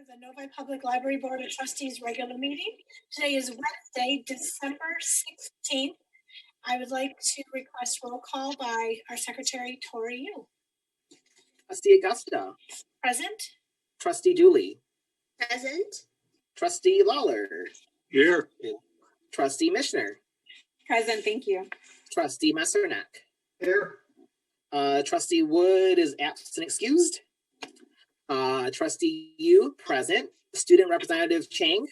the Novi Public Library Board of Trustees regular meeting. Today is Wednesday, December 16th. I would like to request roll call by our secretary, Tori Yu. Trustee Augusta. Present. Trustee Dooley. Present. Trustee Lawler. Here. Trustee Mishner. Present, thank you. Trustee Messernack. Here. Trustee Wood is absent excused. Trustee Yu, present. Student Representative Chang.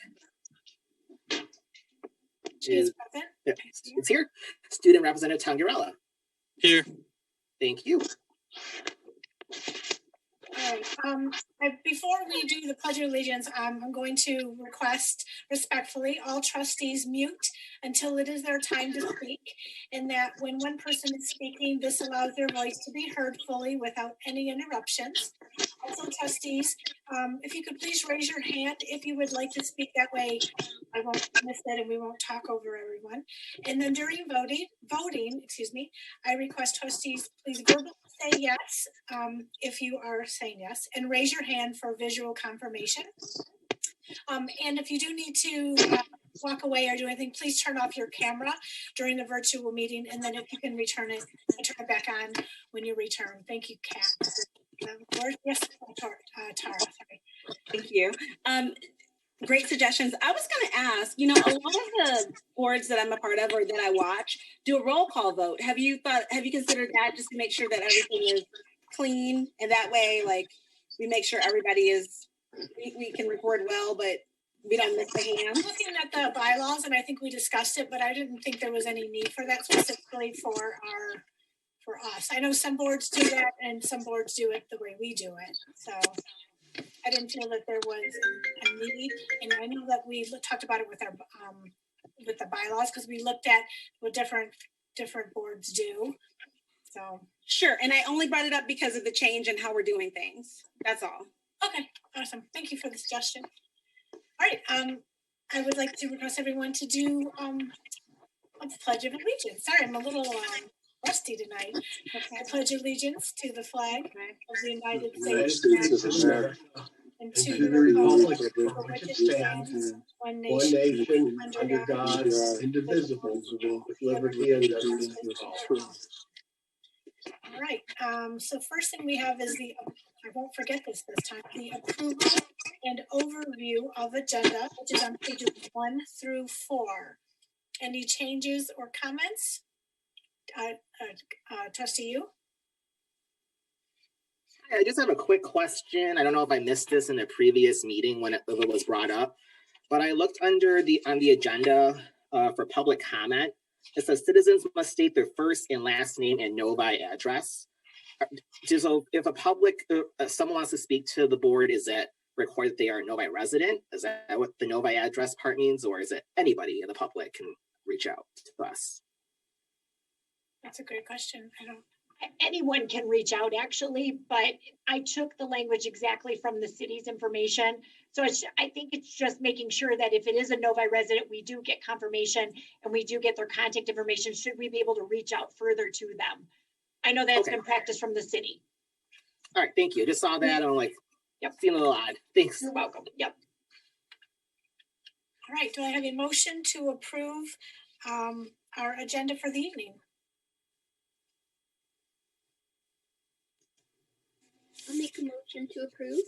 She is present. It's here. Student Representative Tangarella. Here. Thank you. All right. Before we do the Pledge of Allegiance, I'm going to request respectfully all trustees mute until it is their time to speak, and that when one person is speaking, this allows their voice to be heard fully without any interruptions. Also, trustees, if you could please raise your hand if you would like to speak. That way I won't miss it and we won't talk over everyone. And then during voting, I request trustees please verbally say yes if you are saying yes, and raise your hand for visual confirmation. And if you do need to walk away or do anything, please turn off your camera during the virtual meeting, and then if you can turn it back on when you return. Thank you, Kat. Yes, Tara, sorry. Thank you. Great suggestions. I was going to ask, a lot of the boards that I'm a part of or that I watch do a roll call vote. Have you considered that, just to make sure that everything is clean, and that way, like, we make sure everybody we can record well, but we don't miss the hand? I'm looking at the bylaws, and I think we discussed it, but I didn't think there was any need for that specifically for us. I know some boards do that, and some boards do it the way we do it. So I didn't feel that there was a need, and I know that we talked about it with our with the bylaws, because we looked at what different boards do. So sure, and I only brought it up because of the change in how we're doing things. That's all. Okay, awesome. Thank you for the suggestion. All right, I would like to request everyone to do a Pledge of Allegiance. Sorry, I'm a little rusty tonight. I pledge allegiance to the flag of the United States of America and to the republic for which it stands, one nation, under God, indivisible, with liberty and justice for all. All right. So first thing we have is I won't forget this time, the approval and overview of agenda, which is on pages 1 through 4. Any changes or comments? Trustee Yu? I just have a quick question. I don't know if I missed this in the previous meeting when it was brought up, but I looked on the agenda for public comment. It says citizens must state their first and last name and Novi address. So if someone wants to speak to the board, is that required that they are a Novi resident? Is that what the Novi address part means, or is it anybody in the public can reach out to us? That's a great question. Anyone can reach out, actually, but I took the language exactly from the city's information. So I think it's just making sure that if it is a Novi resident, we do get confirmation and we do get their contact information. Should we be able to reach out further to them? I know that's been practiced from the city. All right, thank you. Just saw that. I'm like, yep, feeling a little odd. Thanks. You're welcome. Yep. All right. Do I have a motion to approve our agenda for the evening? I'll make a motion to approve.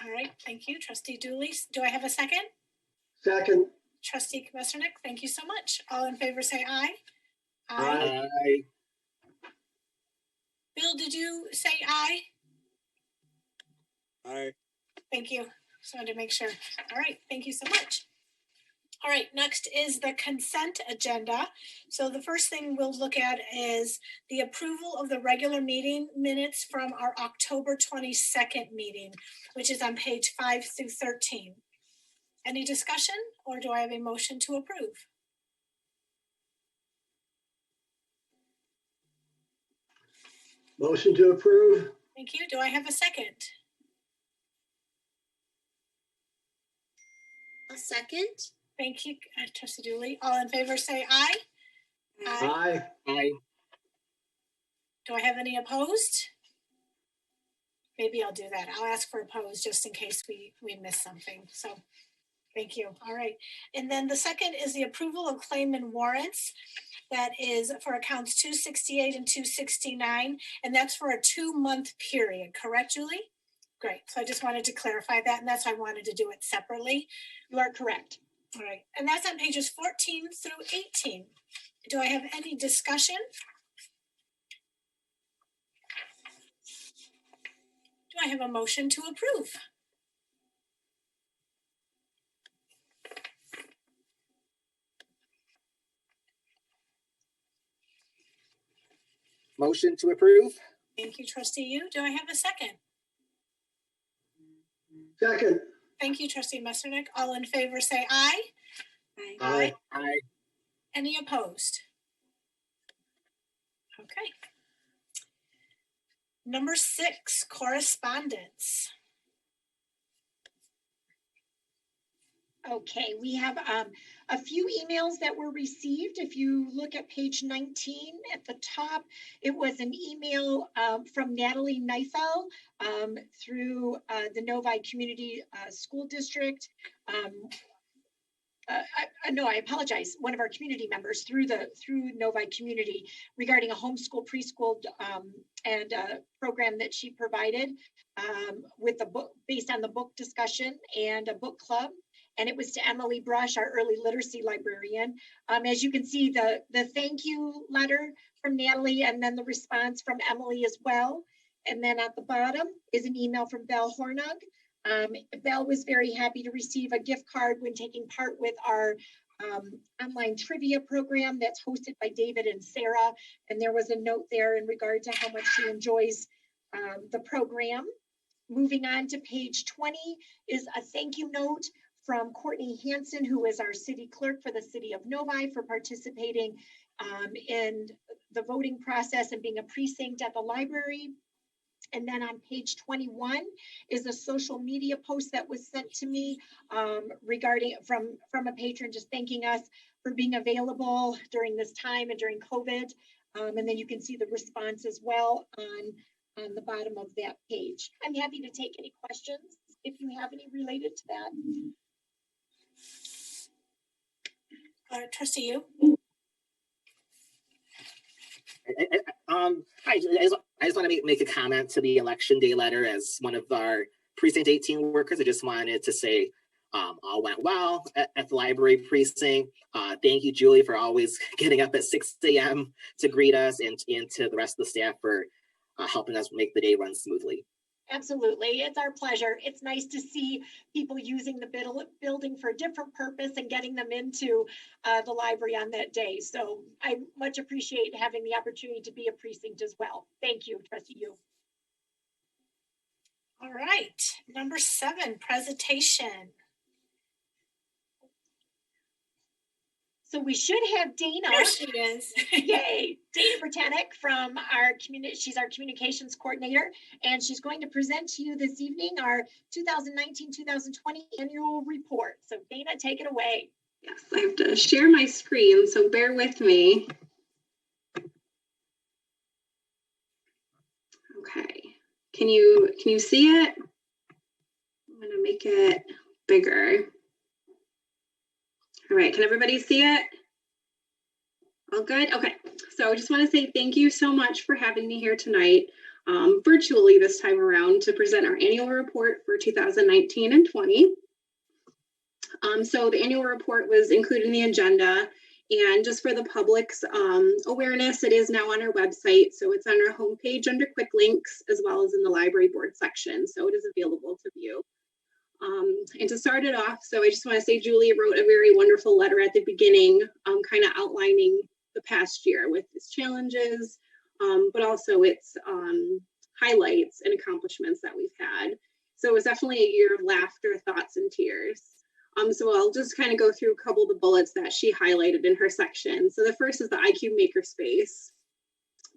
All right, thank you, Trustee Dooley. Do I have a second? Second. Trustee Messernick, thank you so much. All in favor say aye. Aye. Bill, did you say aye? Aye. Thank you. Just wanted to make sure. All right, thank you so much. All right, next is the consent agenda. So the first thing we'll look at is the approval of the regular meeting minutes from our October 22nd meeting, which is on page 5 through 13. Any discussion, or do I have a motion to approve? Motion to approve. Thank you. Do I have a second? A second. Thank you, Trustee Dooley. All in favor say aye. Aye. Aye. Do I have any opposed? maybe I'll do that. I'll ask for opposed just in case we miss something. So thank you. All right. And then the second is the approval of claim and warrants. That is for accounts 268 and 269, and that's for a 2-month period, correct, Julie? Great. So I just wanted to clarify that, and that's why I wanted to do it separately. You are correct. All right. And that's on pages 14 through 18. Do I have any discussion? Do I have a motion to approve? Motion to approve? Thank you, Trustee Yu. Do I have a second? Second. Thank you, Trustee Messernick. All in favor say aye. Aye. Aye. Any opposed? Okay. Number 6, correspondence. Okay, we have a few emails that were received. If you look at page 19 at the top, it was an email from Natalie Neifel through the Novi Community School District. No, I apologize. One of our community members through Novi Community regarding a homeschool preschool and program that she provided with the book based on the book discussion and a book club. And it was to Emily Brush, our early literacy librarian. As you can see, the thank you letter from Natalie and then the response from Emily as well. And then at the bottom is an email from Belle Hornung. Belle was very happy to receive a gift card when taking part with our online trivia program that's hosted by David and Sarah. And there was a note there in regard to how much she enjoys the program. Moving on to page 20 is a thank you note from Courtney Hansen, who is our city clerk for the city of Novi, for participating in the voting process and being a precinct at the library. And then on page 21 is a social media post that was sent to me regarding from a patron just thanking us for being available during this time and during COVID. And then you can see the response as well on the bottom of that page. I'm happy to take any questions if you have any related to that. Trustee Yu? Hi, I just want to make a comment to the election day letter as one of our precinct 18 workers. I just wanted to say all went well at the library precinct. Thank you, Julie, for always getting up at 6 a.m. to greet us, and to the rest of the staff for helping us make the day run smoothly. Absolutely. It's our pleasure. It's nice to see people using the building for a different purpose and getting them into the library on that day. So I much appreciate having the opportunity to be a precinct as well. Thank you, Trustee Yu. All right. Number 7, presentation. So we should have Dana. There she is. Yay. Dana Britannic from our community. She's our communications coordinator, and she's going to present to you this evening our 2019-2020 annual report. So Dana, take it away. Yes, I have to share my screen, so bear with me. Okay. Can you see it? I'm going to make it bigger. All right, can everybody see it? All good? Okay, so I just want to say thank you so much for having me here tonight, virtually this time around, to present our annual report for 2019 and 20. So the annual report was included in the agenda, and just for the public's awareness, it is now on our website. So it's on our homepage under quick links, as well as in the library board section. So it is available to view. And to start it off, so I just want to say Julie wrote a very wonderful letter at the beginning, kind of outlining the past year with its challenges, but also its highlights and accomplishments that we've had. So it was definitely a year of laughter, thoughts, and tears. So I'll just kind of go through a couple of the bullets that she highlighted in her section. So the first is the iCube Makerspace.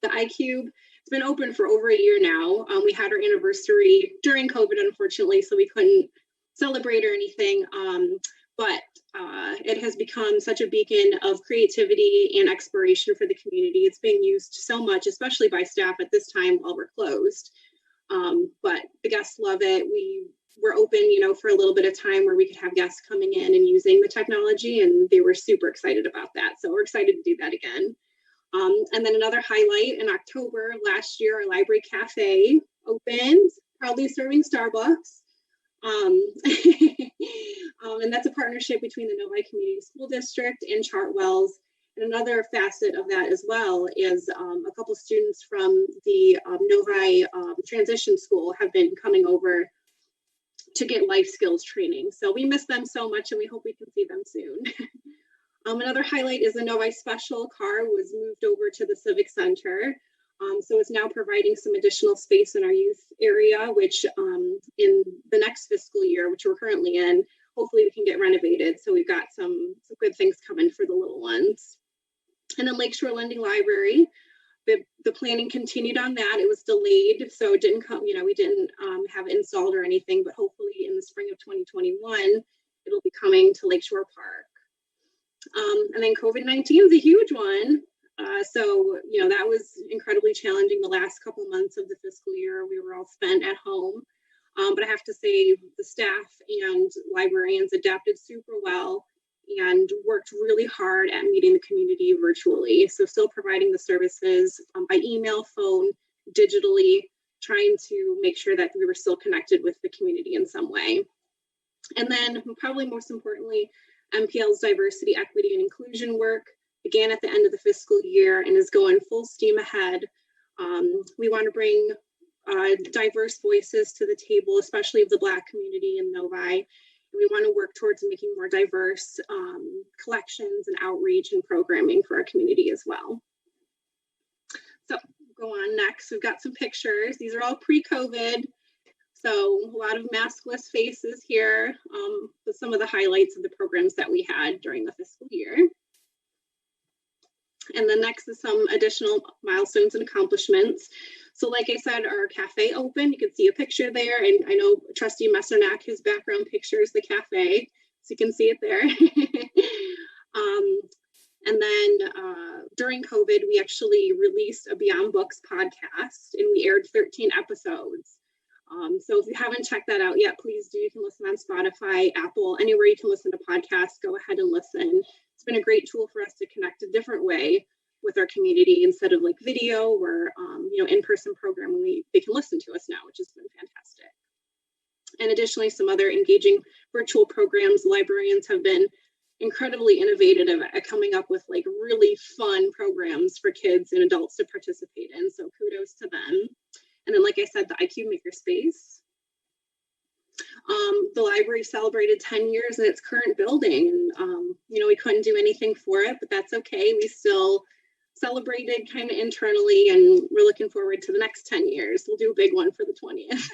The iCube, it's been open for over a year now. We had our anniversary during COVID, unfortunately, so we couldn't celebrate or anything, but it has become such a beacon of creativity and exploration for the community. It's being used so much, especially by staff at this time while we're closed. But the guests love it. We were open, you know, for a little bit of time where we could have guests coming in and using the technology, and they were super excited about that. So we're excited to do that again. And then another highlight in October last year, our library cafe opened, proudly serving Starbucks. And that's a partnership between the Novi Community School District and Chartwells. And another facet of that as well is a couple students from the Novi Transition School have been coming over to get life skills training. So we miss them so much, and we hope we can see them soon. Another highlight is the Novi Special car was moved over to the Civic Center. So it's now providing some additional space in our youth area, which in the next fiscal year, which we're currently in, hopefully we can get renovated. So we've got some good things coming for the little ones. And then Lakeshore Lending Library, the planning continued on that. It was delayed, so it didn't come, you know, we didn't have it installed or anything, but hopefully in the spring of 2021, it'll be coming to Lakeshore Park. And then COVID-19 is a huge one. So, you know, that was incredibly challenging the last couple months of the fiscal year. We were all spent at home. But I have to say the staff and librarians adapted super well and worked really hard at meeting the community virtually. So still providing the services by email, phone, digitally, trying to make sure that we were still connected with the community in some way. And then probably most importantly, MPL's diversity, equity, and inclusion work began at the end of the fiscal year and is going full steam ahead. We want to bring diverse voices to the table, especially of the Black community in Novi. We want to work towards making more diverse collections and outreach and programming for our community as well. So go on next. We've got some pictures. These are all pre-COVID. So a lot of maskless faces here, with some of the highlights of the programs that we had during the fiscal year. And then next is some additional milestones and accomplishments. So like I said, our cafe opened. You can see a picture there. And I know Trustee Messernack, his background picture is the cafe. So you can see it there. And then during COVID, we actually released a Beyond Books podcast and we aired 13 episodes. So if you haven't checked that out yet, please do. You can listen on Spotify, Apple, anywhere you can listen to podcasts, go ahead and listen. It's been a great tool for us to connect a different way with our community instead of like video or, you know, in-person programming. They can listen to us now, which has been fantastic. And additionally, some other engaging virtual programs. Librarians have been incredibly innovative at coming up with like really fun programs for kids and adults to participate in. So kudos to them. And then, like I said, the IQ Makerspace. The library celebrated 10 years in its current building. And, you know, we couldn't do anything for it, but that's okay. We still celebrated kind of internally, and we're looking forward to the next 10 years. We'll do a big one for the 20th.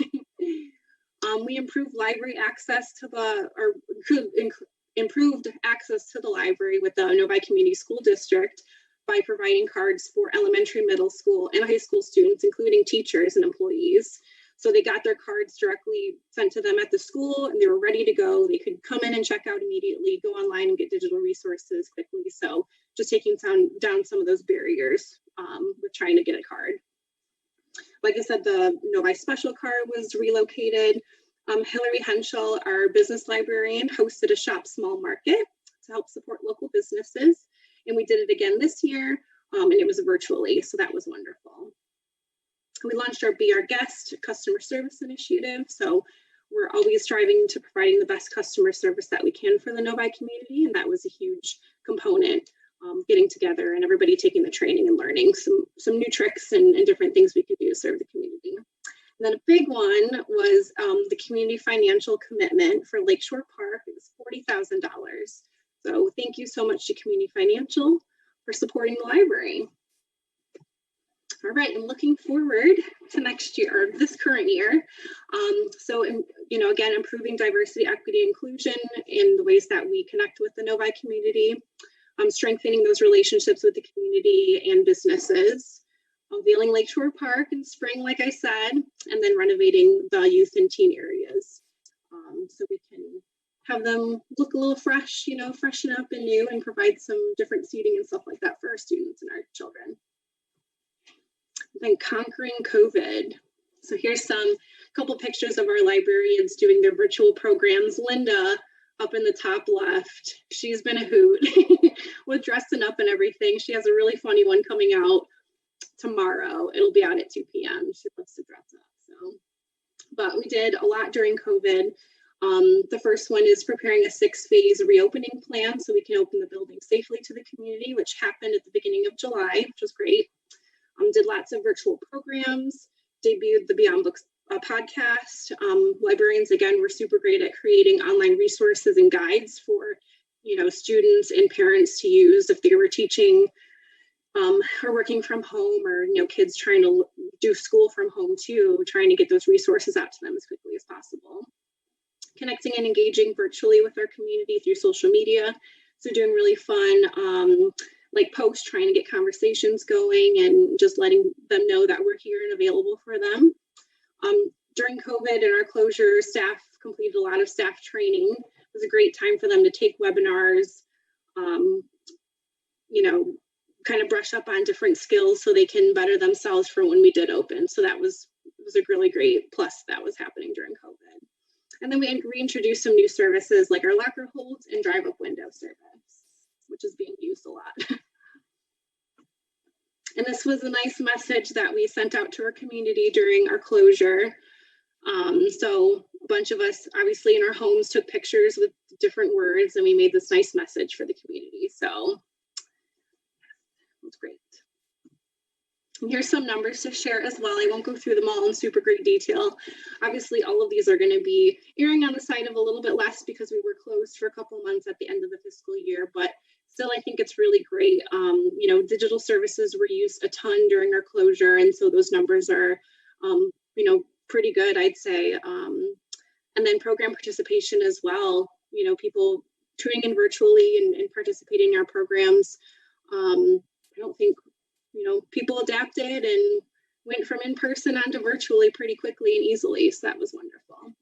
We improved library access to improved access to the library with the Novi Community School District by providing cards for elementary, middle school, and high school students, including teachers and employees. So they got their cards directly sent to them at the school and they were ready to go. They could come in and check out immediately, go online and get digital resources quickly. So just taking down some of those barriers with trying to get a card. Like I said, the Novi Special card was relocated. Hillary Henschel, our business librarian, hosted a Shop Small Market to help support local businesses. And we did it again this year, and it was virtually, so that was wonderful. We launched our Be Our Guest customer service initiative. So we're always striving to providing the best customer service that we can for the Novi community. And that was a huge component, getting together and everybody taking the training and learning some new tricks and different things we could do to serve the community. And then a big one was the community financial commitment for Lakeshore Park. It was $40,000. So thank you so much to Community Financial for supporting the library. All right, and looking forward to next year, or this current year. So, you know, again, improving diversity, equity, inclusion in the ways that we connect with the Novi community, strengthening those relationships with the community and businesses, unveiling Lakeshore Park in spring, like I said, and then renovating the youth and teen areas. So we can have them look a little fresh, you know, freshen up and new, and provide some different seating and stuff like that for our students and our children. Then conquering COVID. So here's some couple pictures of our librarians doing their virtual programs. Linda, up in the top left, she's been a hoot with dressing up and everything. She has a really funny one coming out tomorrow. It'll be out at 2 p.m. She loves to dress up. So, but we did a lot during COVID. The first one is preparing a 6-phase reopening plan so we can open the building safely to the community, which happened at the beginning of July, which was great. Did lots of virtual programs, debuted the Beyond Books podcast. Librarians, again, were super great at creating online resources and guides for, students and parents to use if they were teaching or working from home, or, kids trying to do school from home too, trying to get those resources out to them as quickly as possible. Connecting and engaging virtually with our community through social media. So doing really fun, posts, trying to get conversations going and just letting them know that we're here and available for them. During COVID and our closure, staff completed a lot of staff training. It was a great time for them to take webinars, kind of brush up on different skills so they can better themselves for when we did open. So it was a really great plus that was happening during COVID. And then we reintroduced some new services like our locker holds and drive-up window service, which is being used a lot. And this was a nice message that we sent out to our community during our closure. So a bunch of us, obviously in our homes, took pictures with different words, and we made this nice message for the community. So it's great. And here's some numbers to share as well. I won't go through them all in super great detail. Obviously, all of these are going to be erring on the side of a little bit less because we were closed for a couple of months at the end of the fiscal year, but still, I think it's really great. Digital services were used a ton during our closure, and so those numbers are, pretty good, I'd say. And then program participation as well. People tuning in virtually and participating in our programs. I don't think, people adapted and went from in-person onto virtually pretty quickly and easily. So that was wonderful.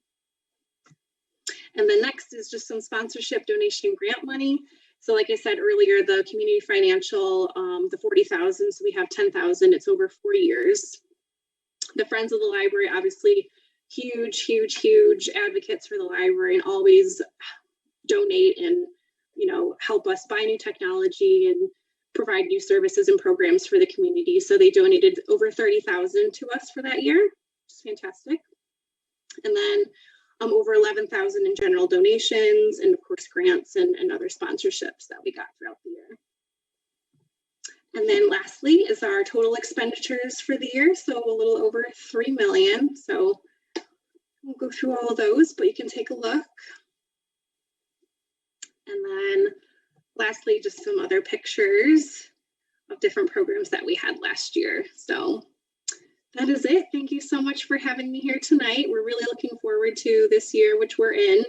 And then next is just some sponsorship, donation, grant money. So like I said earlier, the community financial, the 40,000, so we have 10,000, it's over 4 years. The Friends of the Library, obviously huge advocates for the library and always donate and, help us buy new technology and provide new services and programs for the community. So they donated over 30,000 to us for that year, which is fantastic. And then over 11,000 in general donations, and of course grants and other sponsorships that we got throughout the year. And then lastly is our total expenditures for the year. So a little over 3 million. So we'll go through all of those, but you can take a look. And then lastly, just some other pictures of different programs that we had last year. So that is it. Thank you so much for having me here tonight. We're really looking forward to this year, which we're in.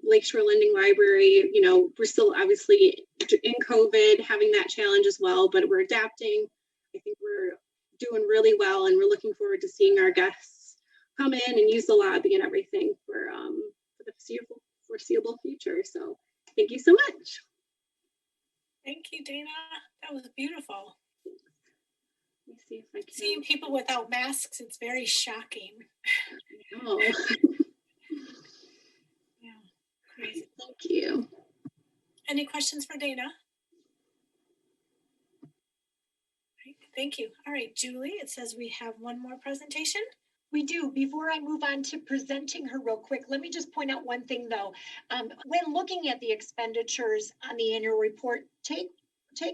Lakeshore Lending Library, we're still obviously in COVID, having that challenge as well, but we're adapting. I think we're doing really well, and we're looking forward to seeing our guests come in and use the lobby and everything for the foreseeable future. So thank you so much. Thank you, Dana. That was beautiful. Let me see if I can. Seeing people without masks, it's very shocking. Oh. Yeah, crazy. Thank you. Any questions for Dana? Right, thank you. All right, Julie, it says we have one more presentation. We do. Before I move on to presenting her real quick, let me just point out one thing though. When looking at the expenditures on the annual report, take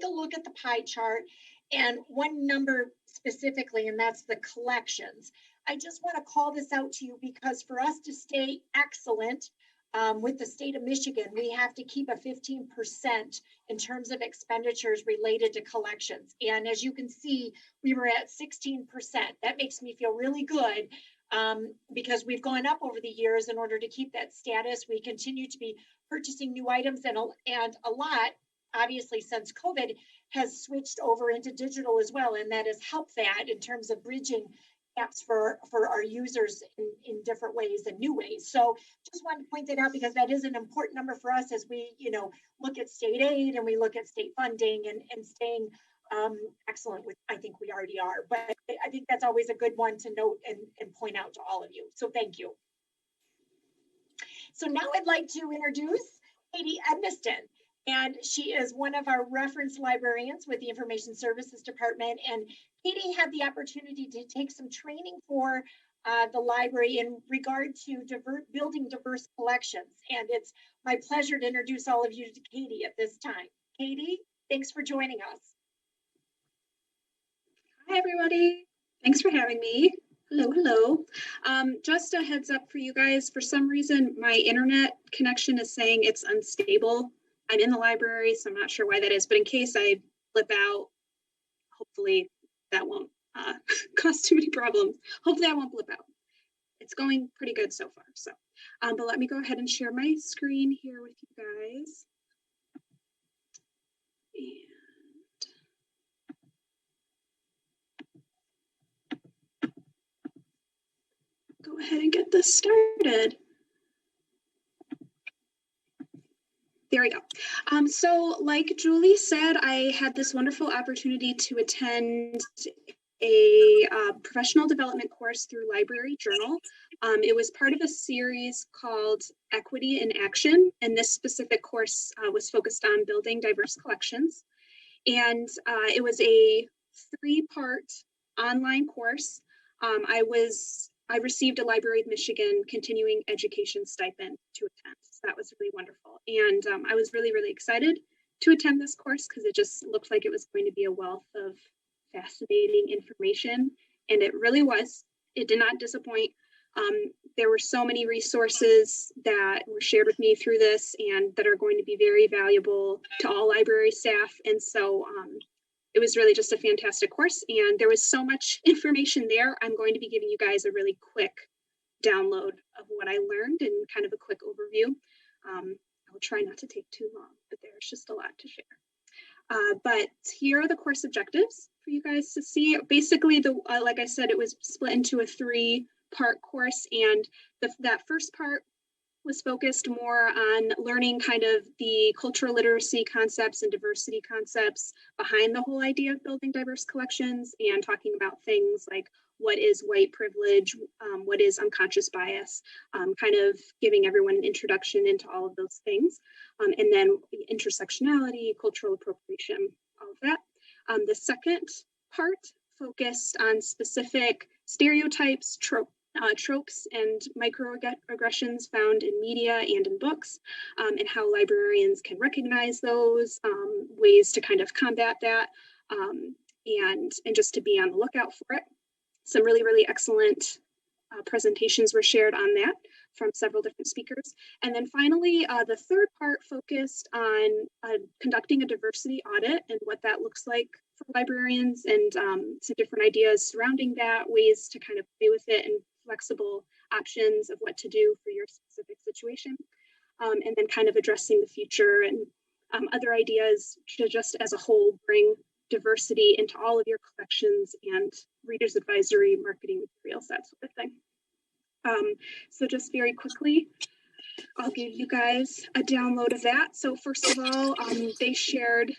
a look at the pie chart and one number specifically, and that's the collections. I just want to call this out to you because for us to stay excellent with the state of Michigan, we have to keep a 15% in terms of expenditures related to collections. And as you can see, we were at 16%. That makes me feel really good because we've gone up over the years in order to keep that status. We continue to be purchasing new items and a lot, obviously since COVID, has switched over into digital as well. And that has helped that in terms of bridging gaps for our users in different ways and new ways. So just wanted to point that out because that is an important number for us as we, look at state aid and we look at state funding and staying excellent, which I think we already are. But I think that's always a good one to note and point out to all of you. So thank you. So now I'd like to introduce Katie Edmiston. And she is one of our reference librarians with the Information Services Department. And Katie had the opportunity to take some training for the library in regard to building diverse collections. And it's my pleasure to introduce all of you to Katie at this time. Katie, thanks for joining us. Hi, everybody. Thanks for having me. Hello. Just a heads up for you guys. For some reason, my internet connection is saying it's unstable. I'm in the library, so I'm not sure why that is. But in case I flip out, hopefully that won't cause too many problems. Hopefully I won't blip out. It's going pretty good so far. So, but let me go ahead and share my screen here with you guys. Go ahead and get this started. There we go. So like Julie said, I had this wonderful opportunity to attend a professional development course through Library Journal. It was part of a series called Equity in Action, and this specific course was focused on building diverse collections. And it was a 3-part online course. I received a Library of Michigan continuing education stipend to attend. So that was really wonderful. And I was really, really excited to attend this course because it just looked like it was going to be a wealth of fascinating information. And it really was. It did not disappoint. There were so many resources that were shared with me through this and that are going to be very valuable to all library staff. And so it was really just a fantastic course, and there was so much information there. I'm going to be giving you guys a really quick download of what I learned and kind of a quick overview. I will try not to take too long, but there's just a lot to share. But here are the course objectives for you guys to see. Basically, like I said, it was split into a 3-part course, and that first part was focused more on learning kind of the cultural literacy concepts and diversity concepts behind the whole idea of building diverse collections, and talking about things like what is white privilege, what is unconscious bias, kind of giving everyone an introduction into all of those things. And then intersectionality, cultural appropriation, all of that. The second part focused on specific stereotypes, tropes and microaggressions found in media and in books, and how librarians can recognize those, ways to kind of combat that, and just to be on the lookout for it. Some really, really excellent presentations were shared on that from several different speakers. And then finally, the third part focused on conducting a diversity audit and what that looks like for librarians, and some different ideas surrounding that, ways to kind of play with it, and flexible options of what to do for your specific situation. And then kind of addressing the future and other ideas to just as a whole bring diversity into all of your collections and readers advisory, marketing materials, that sort of thing. So just very quickly, I'll give you guys a download of that. So first of all, they shared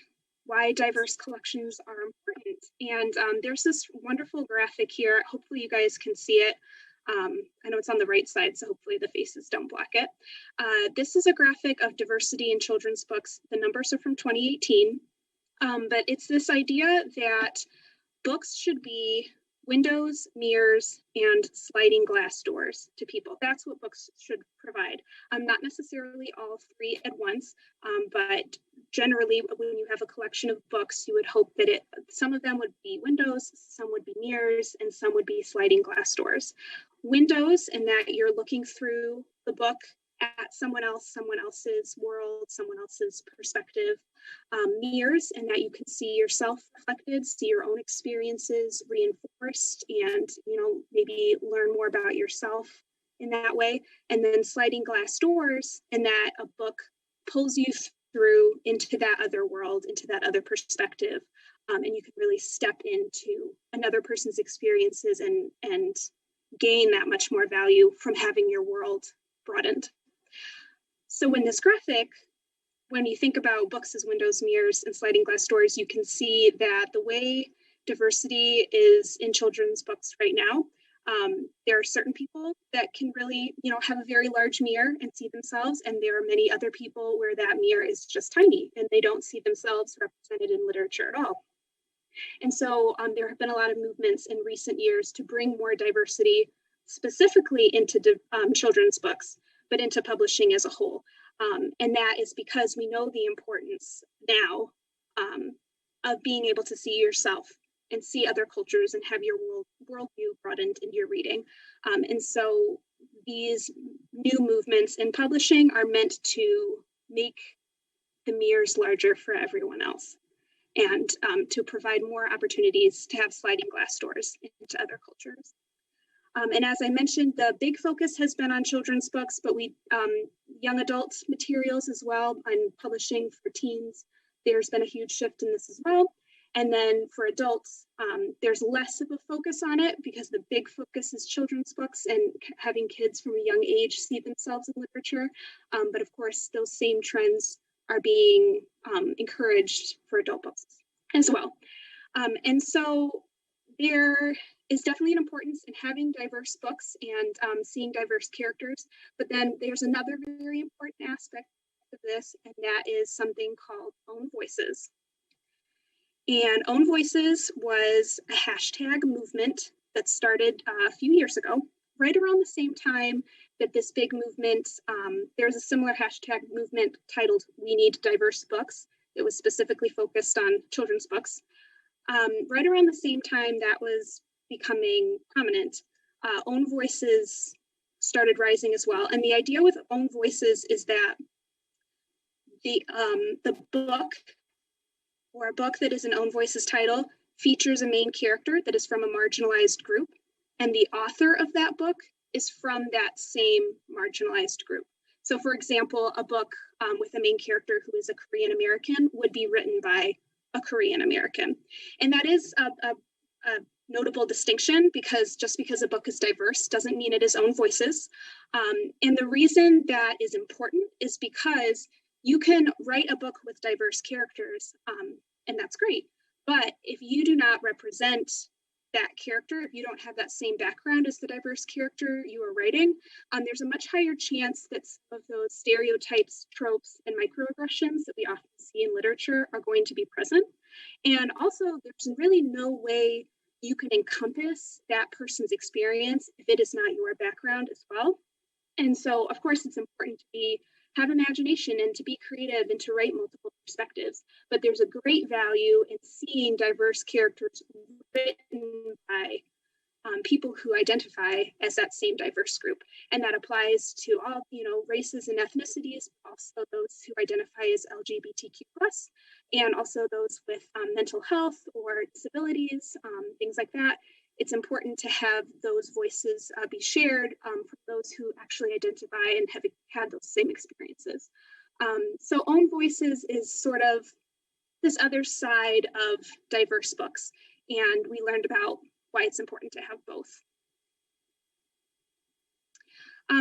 why diverse collections are important. And there's this wonderful graphic here. Hopefully you guys can see it. I know it's on the right side, so hopefully the faces don't block it. This is a graphic of diversity in children's books. The numbers are from 2018, but it's this idea that books should be windows, mirrors, and sliding glass doors to people. That's what books should provide. Not necessarily all 3 at once, but generally when you have a collection of books, you would hope that some of them would be windows, some would be mirrors, and some would be sliding glass doors. Windows, in that you're looking through the book at someone else's world, someone else's perspective. Mirrors, in that you can see yourself reflected, see your own experiences reinforced, and maybe learn more about yourself in that way. And then sliding glass doors, in that a book pulls you through into that other world, into that other perspective, and you can really step into another person's experiences and gain that much more value from having your world broadened. So in this graphic, when you think about books as windows, mirrors, and sliding glass doors, you can see that the way diversity is in children's books right now. There are certain people that can really, have a very large mirror and see themselves, and there are many other people where that mirror is just tiny and they don't see themselves represented in literature at all. And so there have been a lot of movements in recent years to bring more diversity specifically into children's books, but into publishing as a whole. And that is because we know the importance now of being able to see yourself and see other cultures and have your worldview broadened in your reading. And so these new movements in publishing are meant to make the mirrors larger for everyone else, and to provide more opportunities to have sliding glass doors into other cultures. And as I mentioned, the big focus has been on children's books, but we young adult materials as well, on publishing for teens. There's been a huge shift in this as well. And then for adults, there's less of a focus on it because the big focus is children's books and having kids from a young age see themselves in literature. But of course, those same trends are being encouraged for adult books as well. And so there is definitely an importance in having diverse books and seeing diverse characters. But then there's another very important aspect of this, and that is something called own voices. And Own Voices was a hashtag movement that started a few years ago, right around the same time that this big movement, there's a similar hashtag movement titled We Need Diverse Books. It was specifically focused on children's books. Right around the same time that was becoming prominent, Own Voices started rising as well. And the idea with Own Voices is that the book, or a book that is an Own Voices title, features a main character that is from a marginalized group, and the author of that book is from that same marginalized group. So for example, a book with a main character who is a Korean American would be written by a Korean American. And that is a notable distinction, because just because a book is diverse doesn't mean it is Own Voices. And the reason that is important is because you can write a book with diverse characters, and that's great. But if you do not represent that character, if you don't have that same background as the diverse character you are writing, there's a much higher chance that some of those stereotypes, tropes, and microaggressions that we often see in literature are going to be present. And also, there's really no way you can encompass that person's experience if it is not your background as well. And so, of course, it's important to have imagination and to be creative and to write multiple perspectives. But there's a great value in seeing diverse characters written by people who identify as that same diverse group. And that applies to all, races and ethnicities, also those who identify as LGBTQ+, and also those with mental health or disabilities, things like that. It's important to have those voices be shared for those who actually identify and have had those same experiences. So Own Voices is sort of this other side of diverse books, and we learned about why it's important to have both.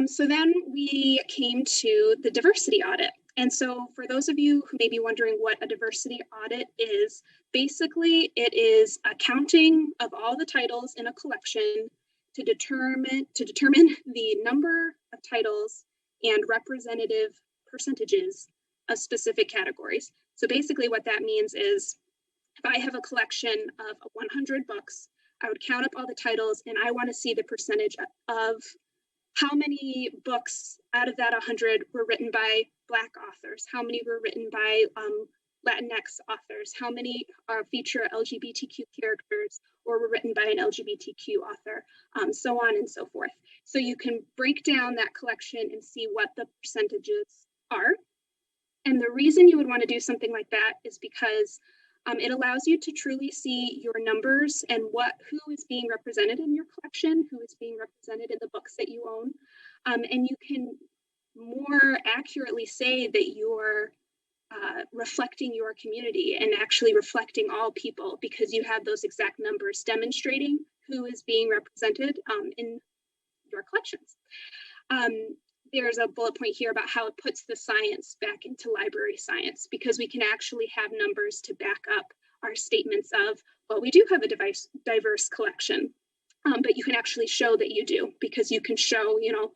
So then we came to the diversity audit. And so for those of you who may be wondering what a diversity audit is, basically it is a counting of all the titles in a collection to determine the number of titles and representative percentages of specific categories. So basically what that means is, if I have a collection of 100 books, I would count up all the titles, and I want to see the percentage of how many books out of that 100 were written by Black authors, how many were written by Latinx authors, how many feature LGBTQ characters or were written by an LGBTQ author, so on and so forth. So you can break down that collection and see what the percentages are. And the reason you would want to do something like that is because it allows you to truly see your numbers and who is being represented in your collection, who is being represented in the books that you own. And you can more accurately say that you're reflecting your community and actually reflecting all people, because you have those exact numbers demonstrating who is being represented in your collections. There's a bullet point here about how it puts the science back into library science, because we can actually have numbers to back up our statements of, well, we do have a diverse collection, but you can actually show that you do, because you can show, you know,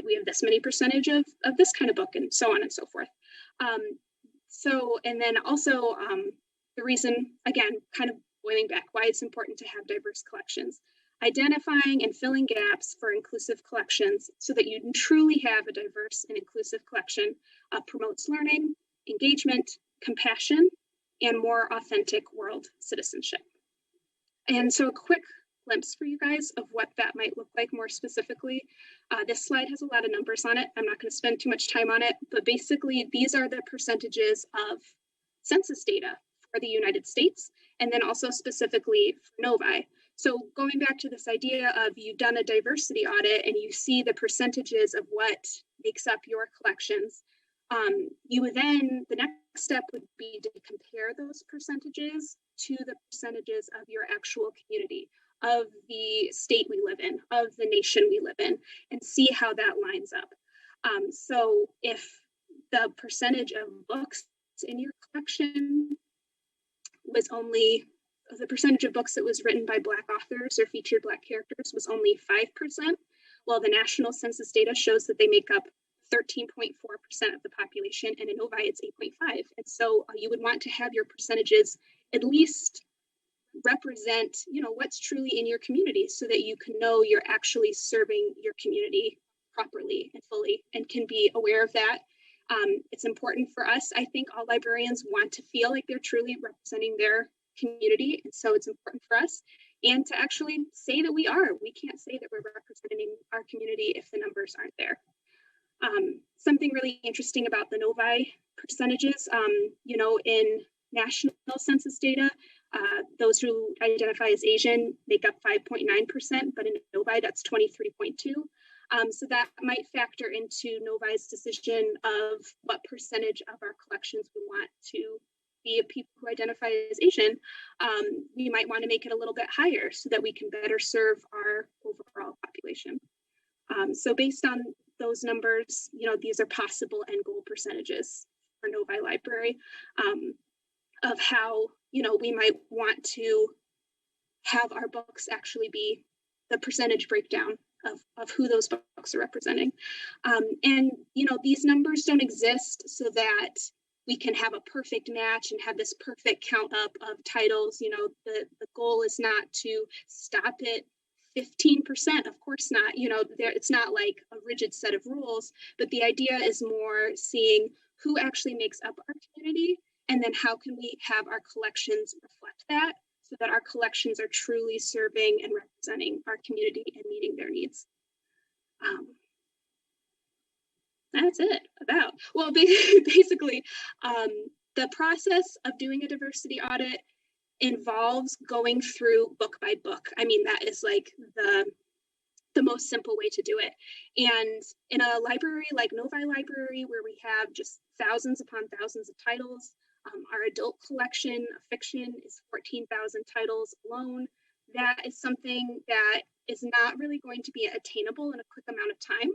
we have this many percentage of this kind of book, and so on and so forth. And then also the reason, again, kind of boiling back, why it's important to have diverse collections. Identifying and filling gaps for inclusive collections so that you truly have a diverse and inclusive collection promotes learning, engagement, compassion, and more authentic world citizenship. And so a quick glimpse for you guys of what that might look like more specifically. This slide has a lot of numbers on it. I'm not going to spend too much time on it, but basically these are the percentages of census data for the United States, and then also specifically for Novi. So going back to this idea of you've done a diversity audit and you see the percentages of what makes up your collections, you would then, the next step would be to compare those percentages to the percentages of your actual community, of the state we live in, of the nation we live in, and see how that lines up. So if the percentage of books in your collection was only, the percentage of books that was written by Black authors or featured Black characters was only 5%, while the national census data shows that they make up 13.4% of the population, and in Novi it's 8.5. And so you would want to have your percentages at least represent, you know, what's truly in your community, so that you can know you're actually serving your community properly and fully, and can be aware of that. It's important for us. I think all librarians want to feel like they're truly representing their community, and so it's important for us, and to actually say that we are. We can't say that we're representing our community if the numbers aren't there. Something really interesting about the Novi percentages, you know, in national census data, those who identify as Asian make up 5.9%, but in Novi that's 23.2%. So that might factor into Novi's decision of what percentage of our collections we want to be of people who identify as Asian. We might want to make it a little bit higher so that we can better serve our overall population. So based on those numbers, you know, these are possible end goal percentages for Novi Library of how, you know, we might want to have our books actually be the percentage breakdown of who those books are representing. And, you know, these numbers don't exist so that we can have a perfect match and have this perfect count up of titles. You know, the goal is not to stop it 15%, of course not. You know, it's not like a rigid set of rules, but the idea is more seeing who actually makes up our community, and then how can we have our collections reflect that, so that our collections are truly serving and representing our community and meeting their needs. That's it about, well, basically, the process of doing a diversity audit involves going through book by book. I mean, that is like the most simple way to do it. And in a library like Novi Library, where we have just thousands upon thousands of titles, our adult collection of fiction is 14,000 titles alone. That is something that is not really going to be attainable in a quick amount of time.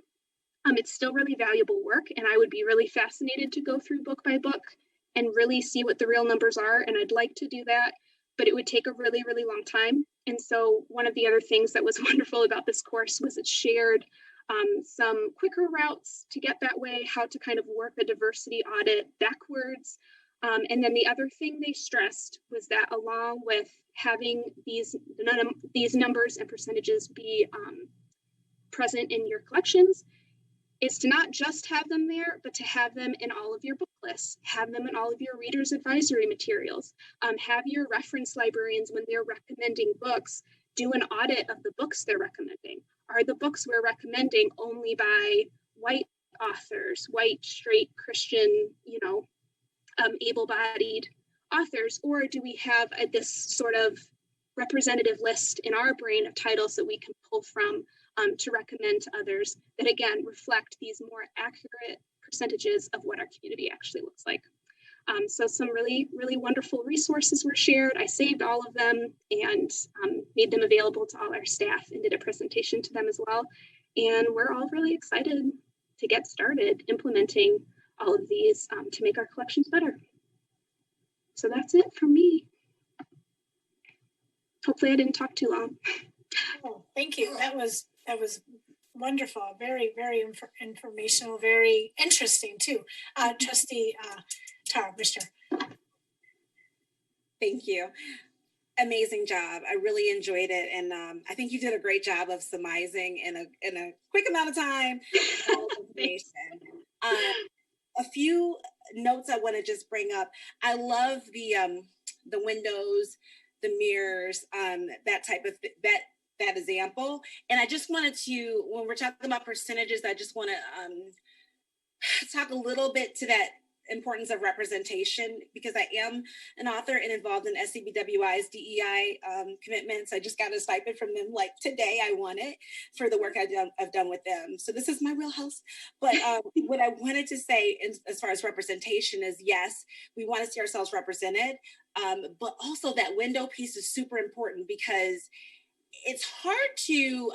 It's still really valuable work, and I would be really fascinated to go through book by book and really see what the real numbers are, and I'd like to do that, but it would take a really, really long time. And so one of the other things that was wonderful about this course was it shared some quicker routes to get that way, how to kind of work a diversity audit backwards. And then the other thing they stressed was that along with having these numbers and percentages be present in your collections, is to not just have them there, but to have them in all of your book lists, have them in all of your reader's advisory materials, have your reference librarians, when they're recommending books, do an audit of the books they're recommending. Are the books we're recommending only by white authors, white, straight, Christian, you know, able-bodied authors, or do we have this sort of representative list in our brain of titles that we can pull from to recommend to others that, again, reflect these more accurate percentages of what our community actually looks like. So some really, really wonderful resources were shared. I saved all of them and made them available to all our staff and did a presentation to them as well. And we're all really excited to get started implementing all of these to make our collections better. So that's it from me. hopefully I didn't talk too long. Oh, thank you. That was wonderful. Very, very informational, very interesting too. Trustee Tara, Mr. Thank you. Amazing job. I really enjoyed it. And I think you did a great job of surmising in a quick amount of time all the information. A few notes I want to just bring up. I love the windows, the mirrors, that type of that example. And I just wanted to, when we're talking about percentages, I just want to talk a little bit to that importance of representation, because I am an author and involved in SCBWI's DEI commitments. I just got a stipend from them like today. I won it for the work I've done with them. So this is my wheelhouse. But what I wanted to say as far as representation is, yes, we want to see ourselves represented, but also that window piece is super important, because it's hard to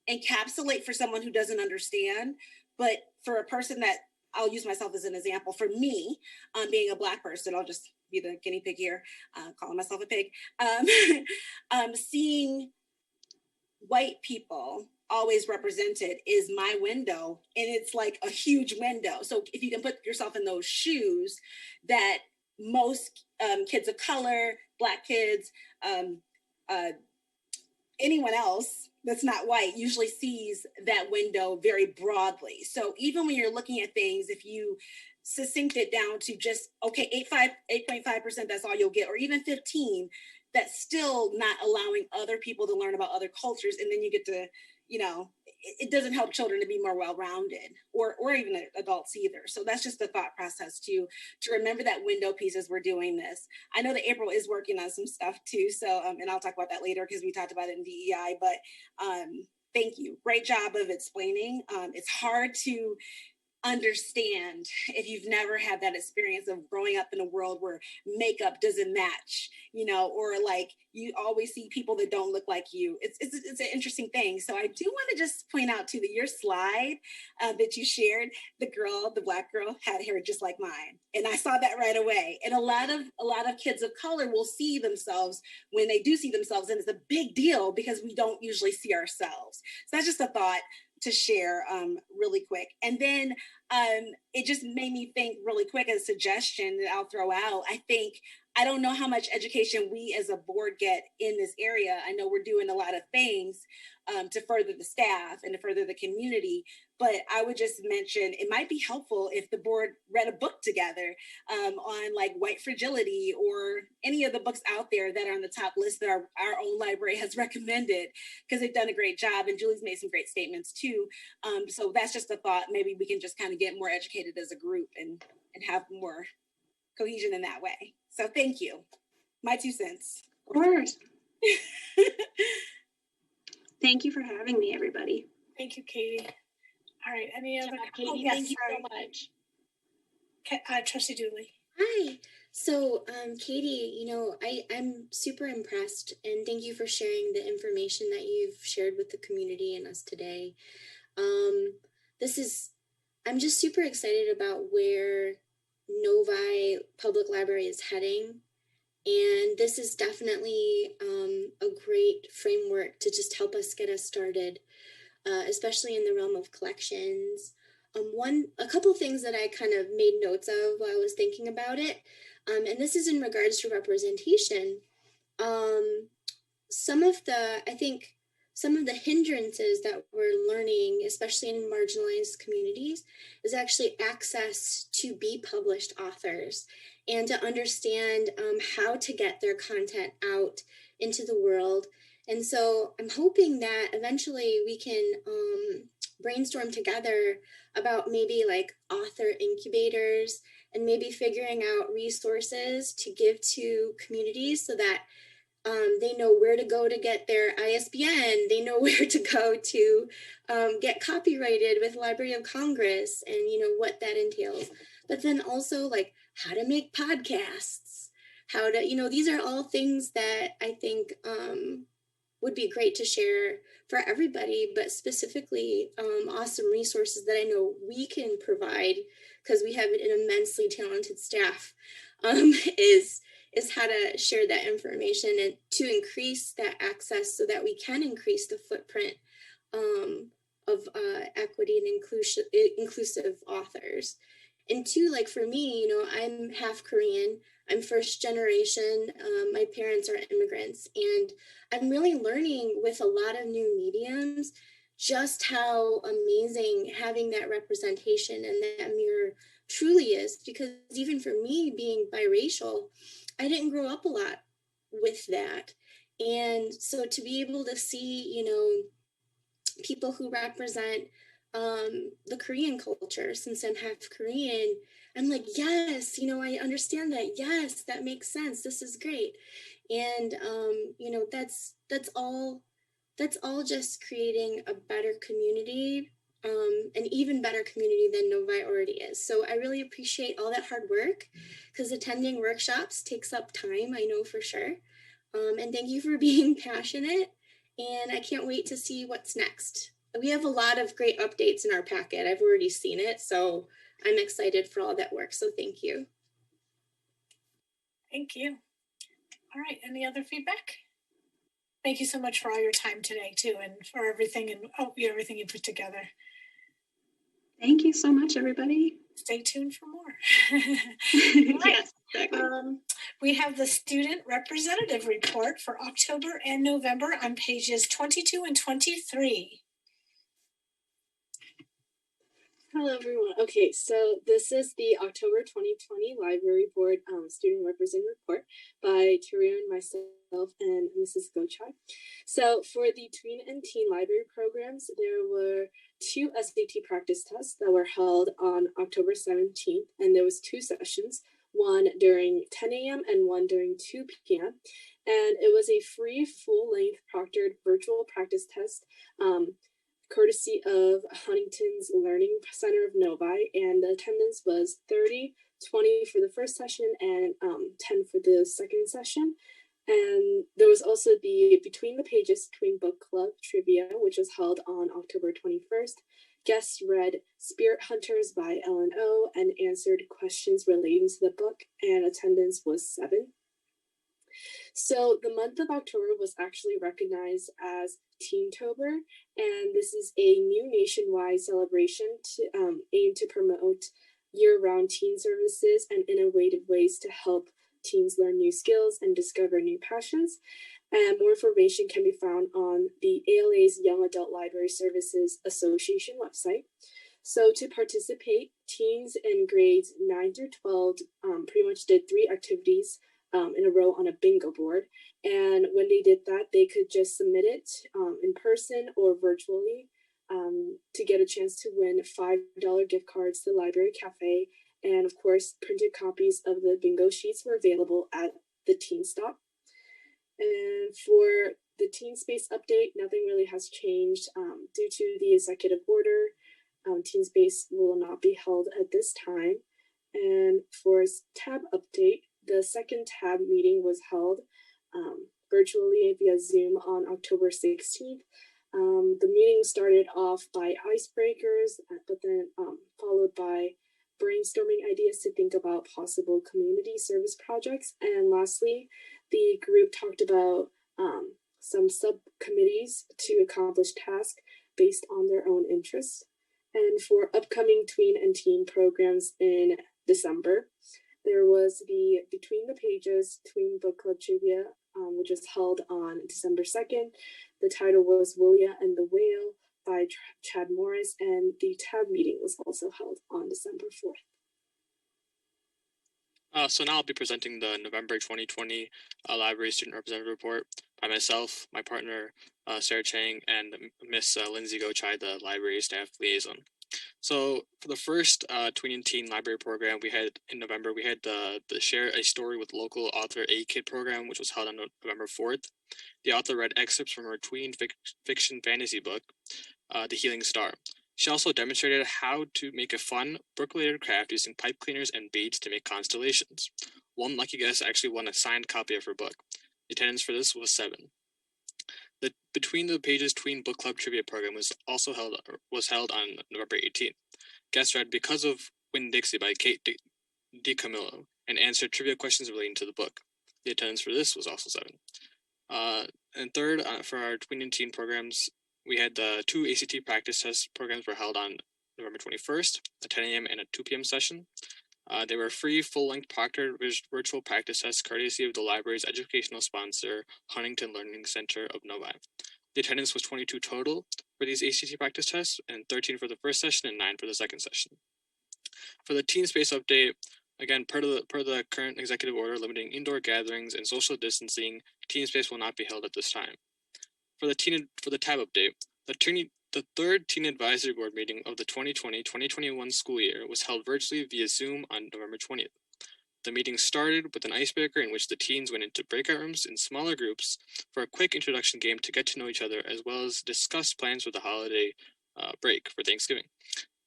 encapsulate for someone who doesn't understand. But for a person that, I'll use myself as an example, for me, being a Black person, I'll just be the guinea pig here, calling myself a pig, seeing white people always represented is my window, and it's like a huge window. So if you can put yourself in those shoes, that most kids of color, Black kids, anyone else that's not white usually sees that window very broadly. So even when you're looking at things, if you succinct it down to just, okay, 8.5%, that's all you'll get, or even 15, that's still not allowing other people to learn about other cultures. And then you get to, it doesn't help children to be more well-rounded, or even adults either. So that's just the thought process to remember that window piece as we're doing this. I know that April is working on some stuff too. So, and I'll talk about that later because we talked about it in DEI, but thank you. Great job of explaining. It's hard to understand if you've never had that experience of growing up in a world where makeup doesn't match, or like you always see people that don't look like you. It's an interesting thing. So I do want to just point out to your slide that you shared, the Black girl had hair just like mine, and I saw that right away. And a lot of kids of color will see themselves when they do see themselves, and it's a big deal because we don't usually see ourselves. So that's just a thought to share really quick. And then it just made me think really quick, a suggestion that I'll throw out. I don't know how much education we as a board get in this area. I know we're doing a lot of things to further the staff and to further the community, but I would just mention it might be helpful if the board read a book together on like white fragility, or any of the books out there that are on the top list that our own library has recommended, because they've done a great job, and Julie's made some great statements too. So that's just a thought. Maybe we can just kind of get more educated as a group and have more cohesion in that way. So thank you. My 2 cents. Of course. Thank you for having me, everybody. Thank you, Katie. All right, any other? Katie, yes, thank you sorry. so much. Trustee Dooley. Hi. So, Katie, I'm super impressed, and thank you for sharing the information that you've shared with the community and us today. I'm just super excited about where Novi Public Library is heading. And this is definitely a great framework to just help us get us started, especially in the realm of collections. A couple things that I kind of made notes of while I was thinking about it, and this is in regards to representation. Some of the hindrances that we're learning, especially in marginalized communities, is actually access to be published authors and to understand how to get their content out into the world. And so I'm hoping that eventually we can brainstorm together about maybe like author incubators, and maybe figuring out resources to give to communities so that they know where to go to get their ISBN, they know where to go to get copyrighted with Library of Congress, and what that entails. But then also like how to make podcasts, how to, these are all things that I think would be great to share for everybody, but specifically awesome resources that I know we can provide, because we have an immensely talented staff, is how to share that information and to increase that access so that we can increase the footprint of equity and inclusive authors. And two, like for me, I'm half Korean. I'm first generation. My parents are immigrants, and I'm really learning with a lot of new mediums just how amazing having that representation and that mirror truly is. Because even for me, being biracial, I didn't grow up a lot with that. And so to be able to see, people who represent the Korean culture, since I'm half Korean, I'm like, yes, I understand that. Yes, that makes sense. This is great. And, that's all just creating a better community, an even better community than Novi already is. So I really appreciate all that hard work, because attending workshops takes up time, I know for sure. And thank you for being passionate. And I can't wait to see what's next. We have a lot of great updates in our packet. I've already seen it, so I'm excited for all that work. So thank you. Thank you. All right, any other feedback? Thank you so much for all your time today too, and for everything everything you put together. Thank you so much, everybody. Stay tuned for more. Yes, exactly. We have the student representative report for October and November on pages 22 and 23. Hello, everyone. Okay, so this is the October 2020 Library Board Student Representative Report by Taria and myself and Mrs. Gochai. So for the tween and teen library programs, there were 2 SAT practice tests that were held on October 17th, and there was 2 sessions, one during 10 a.m. and one during 2 p.m. And it was a free full-length proctored virtual practice test courtesy of Huntington's Learning Center of Novi, and the attendance was 30, 20 for the first session, and 10 for the second session. And there was also the Between the Pages Tween Book Club trivia, which was held on October 21st. Guests read Spirit Hunters by Ellen O. and answered questions relating to the book, and attendance was 7. So the month of October was actually recognized as Teentober, and this is a new nationwide celebration to aim to promote year-round teen services and innovative ways to help teens learn new skills and discover new passions. And more information can be found on the ALA's Young Adult Library Services Association website. So to participate, teens in grades 9 through 12 pretty much did 3 activities in a row on a bingo board. And when they did that, they could just submit it in person or virtually to get a chance to win $5 gift cards to the library cafe. And of course, printed copies of the bingo sheets were available at the Teen Stop. And for the Teen Space update, nothing really has changed due to the executive order. Teen Space will not be held at this time. And for tab update, the second tab meeting was held virtually via Zoom on October 16th. The meeting started off by icebreakers, but then followed by brainstorming ideas to think about possible community service projects. And lastly, the group talked about some subcommittees to accomplish tasks based on their own interests. And for upcoming tween and teen programs in December, there was the Between the Pages Tween Book Club Trivia, which was held on December 2nd. The title was Willia and the Whale by Chad Morris, and the tab meeting was also held on December 4th. So now I'll be presenting the November 2020 Library Student Representative Report by myself, my partner, Sarah Chang, and Miss Lindsay Gochai, the library staff liaison. So for the first tween and teen library program we had in November, we had the Share a Story with Local Author A-Kid program, which was held on November 4th. The author read excerpts from her tween fiction fantasy book, The Healing Star. She also demonstrated how to make a fun book-related craft using pipe cleaners and beads to make constellations. One lucky guest actually won a signed copy of her book. The attendance for this was 7. The Between the Pages Tween Book Club Trivia program was held on November 18th. Guests read Because of Winn-Dixie by Kate DiCamillo and answered trivia questions relating to the book. The attendance for this was also 7. And third, for our tween and teen programs, we had the 2 ACT practice test programs were held on November 21st, a 10 a.m. and a 2 p.m. session. They were free, full-length proctored virtual practice tests courtesy of the library's educational sponsor, Huntington Learning Center of Novi. The attendance was 22 total for these ACT practice tests, and 13 for the first session and 9 for the second session. For the teen space update, again, per the current executive order limiting indoor gatherings and social distancing, teen space will not be held at this time. For the tab update, the third Teen Advisory Board meeting of the 2020-2021 school year was held virtually via Zoom on November 20th. The meeting started with an icebreaker in which the teens went into breakout rooms in smaller groups for a quick introduction game to get to know each other, as well as discuss plans for the holiday break for Thanksgiving.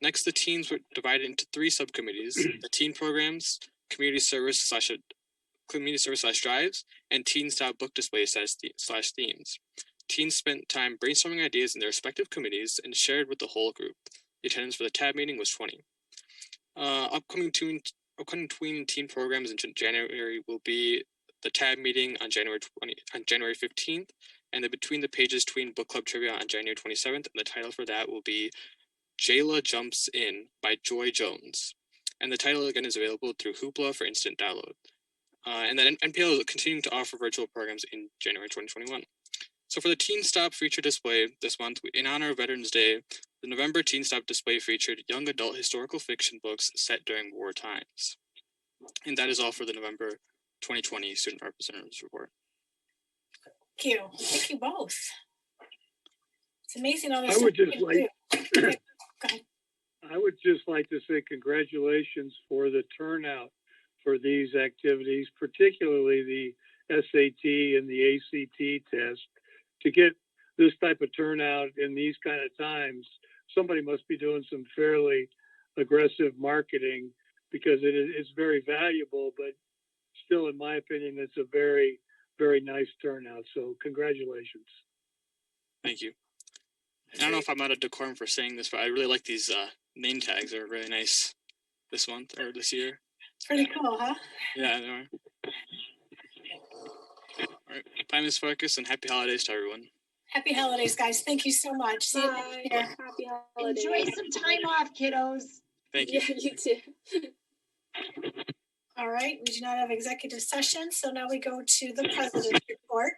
Next, the teens were divided into 3 subcommittees: the teen programs, community service / drives, and teen style book display / themes. Teens spent time brainstorming ideas in their respective committees and shared with the whole group. The attendance for the tab meeting was 20. Upcoming tween and teen programs in January will be the tab meeting on January 15th, and the Between the Pages Tween Book Club Trivia on January 27th, and the title for that will be Jayla Jumps In by Joy Jones. And the title again is available through Hoopla for instant download. And then NPL is continuing to offer virtual programs in January 2021. So for the Teen Stop feature display this month, in honor of Veterans Day, the November Teen Stop display featured young adult historical fiction books set during war times. And that is all for the November 2020 Student Representatives Report. Thank you. Thank you both. It's amazing all this. I would just like Go ahead. I would just like to say congratulations for the turnout for these activities, particularly the SAT and the ACT test. To get this type of turnout in these kind of times, somebody must be doing some fairly aggressive marketing, because it's very valuable, but still, in my opinion, it's a very, very nice turnout. So congratulations. Thank you. I don't know if I'm out of decorum for saying this, but I really like these name tags. They're really nice this month or this year. Pretty cool, huh? Yeah, they are. All right, time is focused, and happy holidays to everyone. Happy holidays, guys. Thank you so much. See you Bye. next year. Happy holidays. Enjoy some time off, kiddos. Thank you. Yeah, you too. All right, we do not have executive session, so now we go to the President's Report.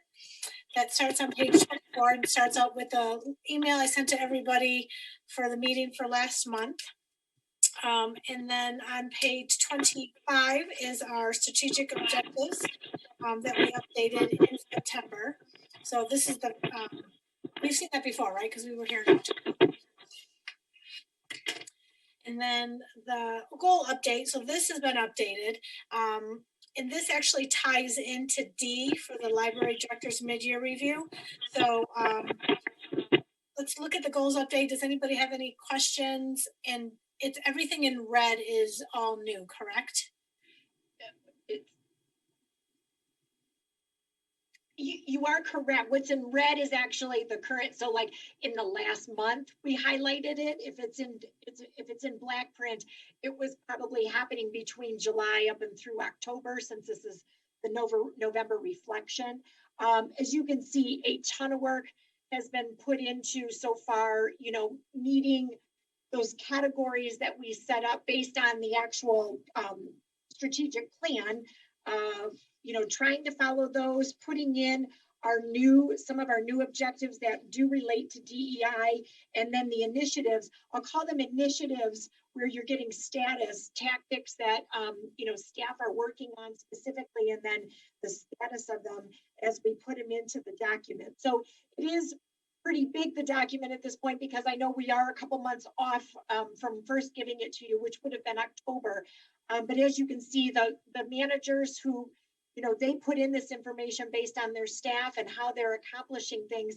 That starts on page 24 and starts out with the email I sent to everybody for the meeting for last month. And then on page 25 is our strategic objectives that we updated in September. So this is the, we've seen that before, right? Because we were here in October. And then the goal update. So this has been updated. And this actually ties into D for the library director's mid-year review. So let's look at the goals update. Does anybody have any questions? And it's everything in red is all new, correct? You are correct. What's in red is actually the current. So like in the last month, we highlighted it. If it's in black print, it was probably happening between July up and through October, since this is the November reflection. As you can see, a ton of work has been put into so far, meeting those categories that we set up based on the actual strategic plan. Trying to follow those, putting in some of our new objectives that do relate to DEI, and then the initiatives. I'll call them initiatives where you're getting status, tactics that staff are working on specifically, and then the status of them as we put them into the document. So it is pretty big, the document at this point, because I know we are a couple months off from first giving it to you, which would have been October. But as you can see, the managers who they put in this information based on their staff and how they're accomplishing things.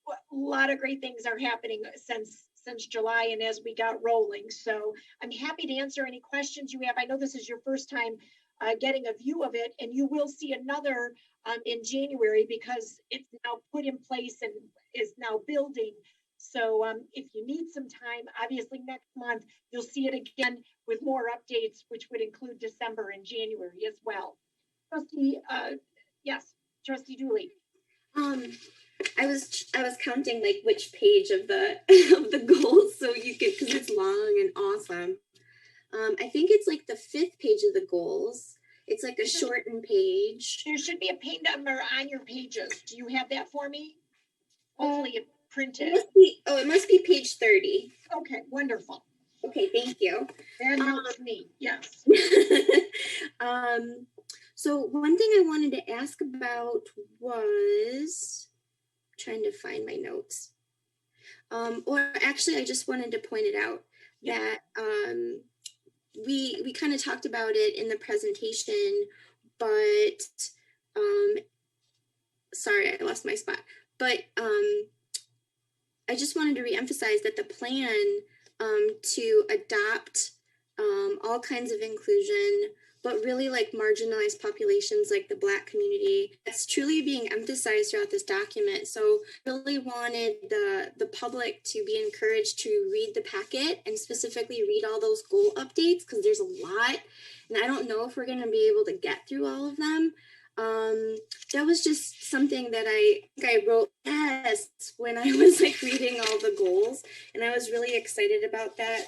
A lot of great things are happening since July and as we got rolling. So I'm happy to answer any questions you have. I know this is your first time getting a view of it, and you will see another in January, because it's now put in place and is now building. So if you need some time, obviously next month, you'll see it again with more updates, which would include December and January as well. Trustee Yes, Trustee Dooley. I was counting like which page of the of the goals, so you could, because it's long and awesome. I think it's like the 5th page of the goals. It's like a shortened page. There should be a page number on your pages. Do you have that for me? Hopefully it printed. It must be page 30. Okay, wonderful. Okay, thank you. That helps me, yes. So one thing I wanted to ask about was trying to find my notes. Or actually, I just wanted to point it out that we kind of talked about it in the presentation, but sorry, I lost my spot. But I just wanted to reemphasize that the plan to adopt all kinds of inclusion, but really like marginalized populations like the Black community, that's truly being emphasized throughout this document. So really wanted the public to be encouraged to read the packet and specifically read all those goal updates, because there's a lot. And I don't know if we're going to be able to get through all of them. That was just something that I wrote when I was like reading all the goals, and I was really excited about that.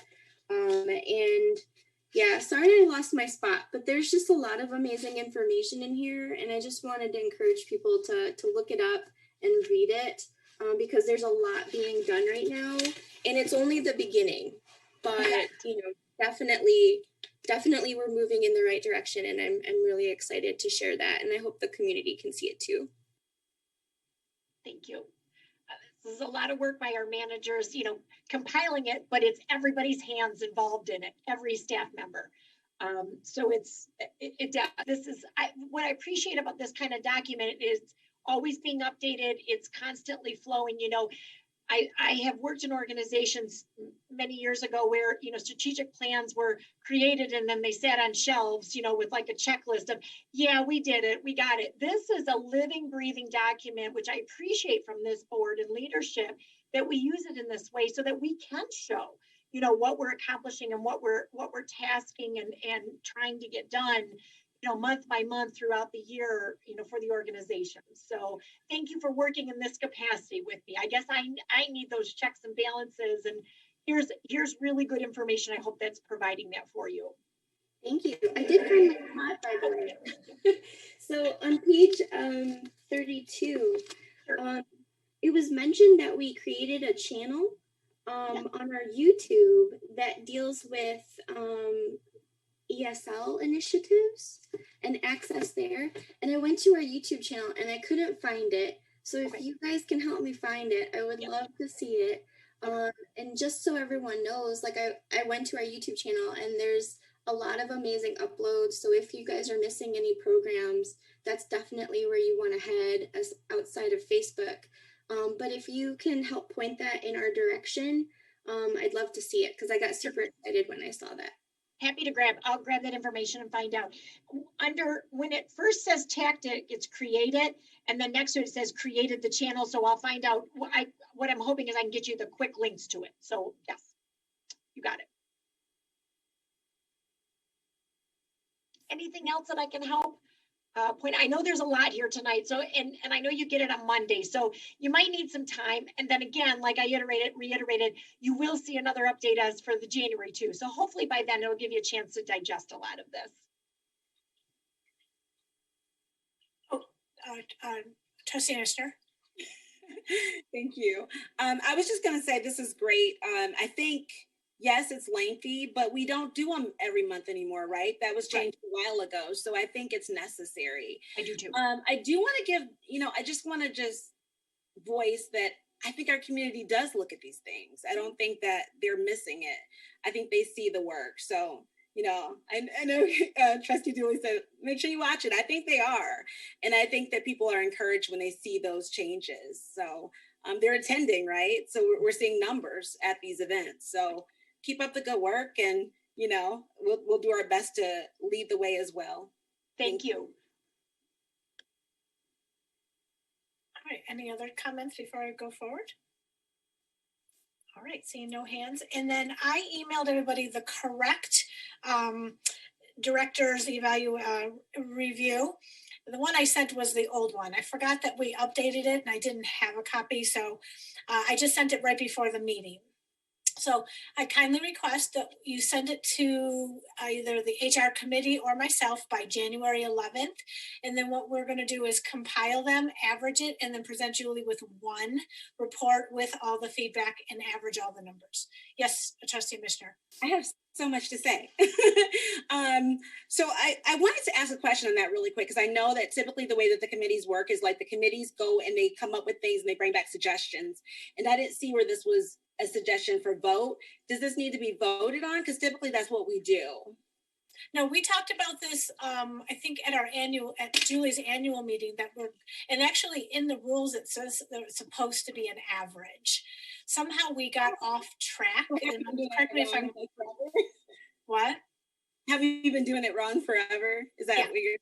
And yeah, sorry I lost my spot, but there's just a lot of amazing information in here, and I just wanted to encourage people to look it up and read it, because there's a lot being done right now, and it's only the beginning, but you know, definitely we're moving in the right direction, and I'm really excited to share that, and I hope the community can see it too. Thank you. This is a lot of work by our managers, you know, compiling it, but it's everybody's hands involved in it, every staff member. So what I appreciate about this kind of document is always being updated. It's constantly flowing. You know, I have worked in organizations many years ago where, you know, strategic plans were created and then they sat on shelves, you know, with like a checklist of, yeah, we did it, we got it. This is a living, breathing document, which I appreciate from this board and leadership, that we use it in this way so that we can show, you know, what we're accomplishing and what we're tasking and trying to get done, you know, month by month throughout the year, you know, for the organization. So thank you for working in this capacity with me. I guess I need those checks and balances, and here's really good information. I hope that's providing that for you. Thank you. I did find my spot, by the way. So on page 32, it was mentioned that we created a channel on our YouTube that deals with ESL initiatives and access there. And I went to our YouTube channel and I couldn't find it. So if you guys can help me find it, I would love to see it. And just so everyone knows, like I went to our YouTube channel and there's a lot of amazing uploads. So if you guys are missing any programs, that's definitely where you want to head as outside of Facebook. But if you can help point that in our direction, I'd love to see it because I got super excited when I saw that. Happy to I'll grab that information and find out. When it first says tactic, it's created, and then next to it says created the channel. So I'll find out. What I'm hoping is I can get you the quick links to it. So yes, you got it. Anything else that I can help? I know there's a lot here tonight. So, and I know you get it on Monday, so you might need some time. And then again, like I reiterated, you will see another update as for the January too. So hopefully by then it'll give you a chance to digest a lot of this. Trustee Nestor. Thank you. I was just going to say this is great. I think, yes, it's lengthy, but we don't do them every month anymore, right? That was changed a while ago. So I think it's necessary. I do too. I do want to give, I just want to voice that I think our community does look at these things. I don't think that they're missing it. I think they see the work. So, I know Trustee Dooley said, make sure you watch it. I think they are. And I think that people are encouraged when they see those changes. So they're attending, right? So we're seeing numbers at these events. So keep up the good work, and we'll do our best to lead the way as well. Thank you. All right, any other comments before I go forward? All right, seeing no hands. And then I emailed everybody the correct director's review. The one I sent was the old one. I forgot that we updated it and I didn't have a copy, so I just sent it right before the meeting. So I kindly request that you send it to either the HR committee or myself by January 11th. And then what we're going to do is compile them, average it, and then present Julie with one report with all the feedback and average all the numbers. Yes, Trustee Mishner. I have so much to say. So I wanted to ask a question on that really quick, because I know that typically the way that the committees work is like the committees go and they come up with things and they bring back suggestions. And I didn't see where this was a suggestion for vote. Does this need to be voted on? Because typically that's what we do. No, we talked about this, I think at Julie's annual meeting and actually in the rules, it says that it's supposed to be an average. Somehow we got off track. And correct me if I'm what? Have you been doing it wrong forever? Is that what you're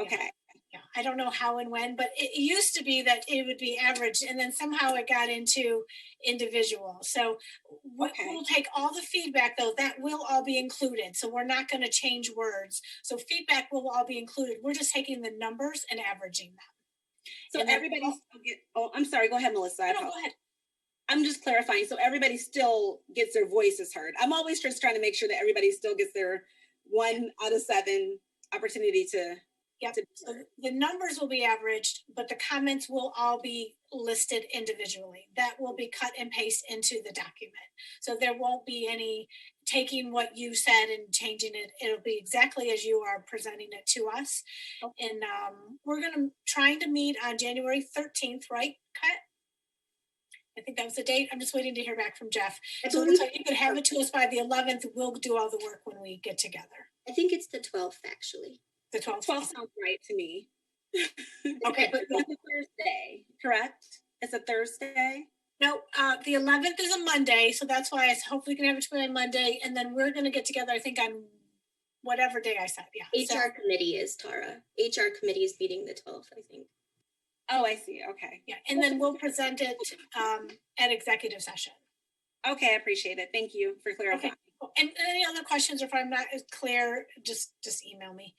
okay? Yeah, I don't know how and when, but it used to be that it would be average, and then somehow it got into individual. So we'll take all the feedback, though, that will all be included. So we're not going to change words. So feedback will all be included. We're just taking the numbers and averaging them. So everybody still get, I'm sorry, go ahead, Melissa. No, go ahead. I'm just clarifying. So everybody still gets their voices heard. I'm always just trying to make sure that everybody still gets their 1 out of 7 opportunity to. Yep. So the numbers will be averaged, but the comments will all be listed individually. That will be cut and paste into the document. So there won't be any taking what you said and changing it. It'll be exactly as you are presenting it to us. Okay. And we're trying to meet on January 13th, right, Kat? I think that was the date. I'm just waiting to hear back from Jeff. So you could have it to us by the 11th. We'll do all the work when we get together. I think it's the 12th, actually. The 12th sounds right to me. Okay, but it's a Thursday, correct? It's a Thursday? No, the 11th is a Monday, so that's why I hopefully can have it by Monday, and then we're going to get together, I think, on whatever day I said, HR committee is, Tara. HR committee is meeting the 12th, I think. Oh, I see, okay. Yeah, and then we'll present it at executive session. Okay, I appreciate it. Thank you for clarifying. Okay. And any other questions, or if I'm not as clear, just email me.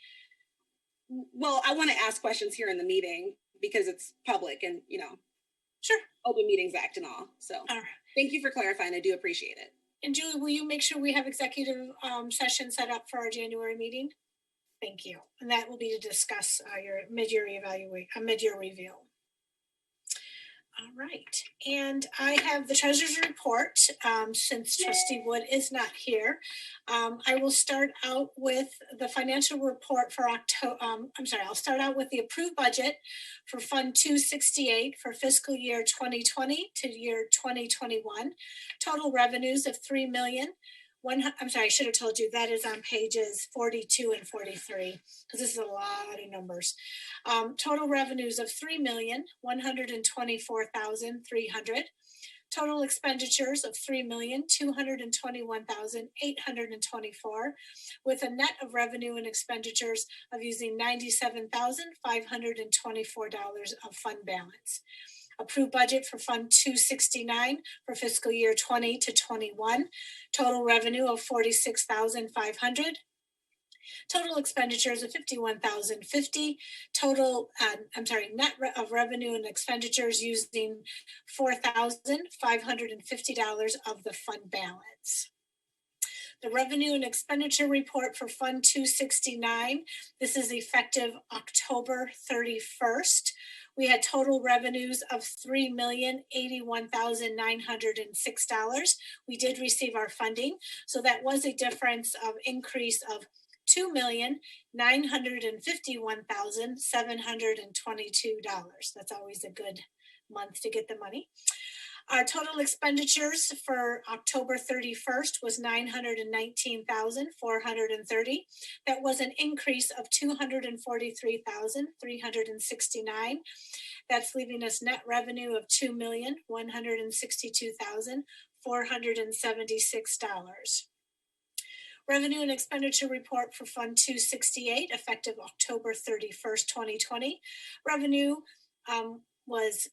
Well, I want to ask questions here in the meeting because it's public and, sure, Open Meetings Act and all. So right. Thank you for clarifying. I do appreciate it. And Julie, will you make sure we have executive session set up for our January meeting? Thank you. And that will be to discuss your mid-year review. All right. And I have the treasurer's report since Trustee Wood is not here. I will start out with the financial report for October. I'll start out with the approved budget for Fund 268 for fiscal year 2020 to year 2021. Total revenues of $3 million. I should have told you that is on pages 42 and 43 because this is a lot of numbers. Total revenues of $3,124,300. Total expenditures of $3,221,824, with a net of revenue and expenditures of using $97,524 of fund balance. Approved budget for Fund 269 for fiscal year 20 to 21. Total revenue of $46,500. Total expenditures of $51,050. Total, net of revenue and expenditures using $4,550 of the fund balance. The revenue and expenditure report for Fund 269. This is effective October 31st. We had total revenues of $3,081,906. We did receive our funding, so that was a difference of increase of $2,951,722. That's always a good month to get the money. Our total expenditures for October 31st was $919,430. That was an increase of $243,369. That's leaving us net revenue of $2,162,476. Revenue and expenditure report for Fund 268, effective October 31st, 2020. Revenue was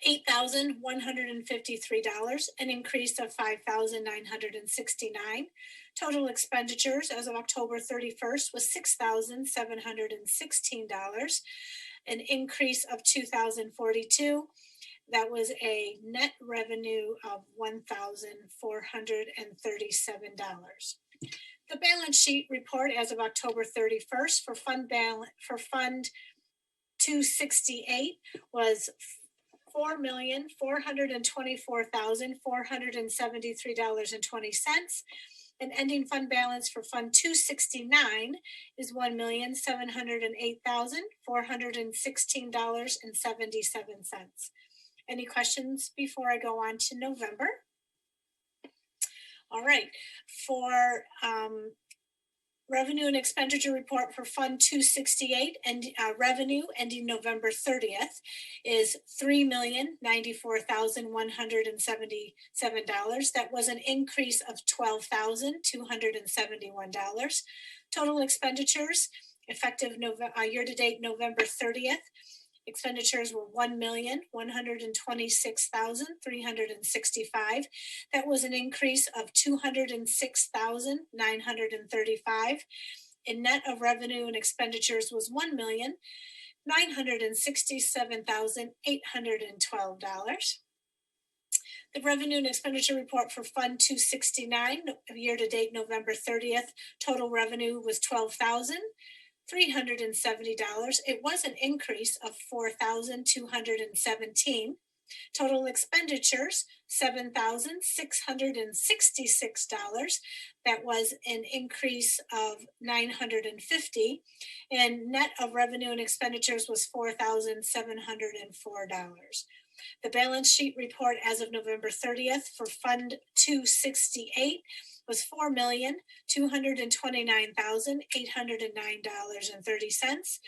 $8,153, an increase of $5,969. Total expenditures as of October 31st was $6,716, an increase of $2,042. That was a net revenue of $1,437. The balance sheet report as of October 31st for Fund 268 was $4,424,473.20. And ending fund balance for Fund 269 is $1,708,416.77. Any questions before I go on to November? All right, for revenue and expenditure report for Fund 268 and revenue ending November 30th is $3,094,177. That was an increase of $12,271. Total expenditures effective year-to-date November 30th. Expenditures were $1,126,365. That was an increase of $206,935. And net of revenue and expenditures was $1,967,812. The revenue and expenditure report for Fund 269 year-to-date November 30th. Total revenue was $12,370. It was an increase of $4,217. Total expenditures, $7,666. That was an increase of $950. And net of revenue and expenditures was $4,704. The balance sheet report as of November 30th for Fund 268 was $4,229,809.30.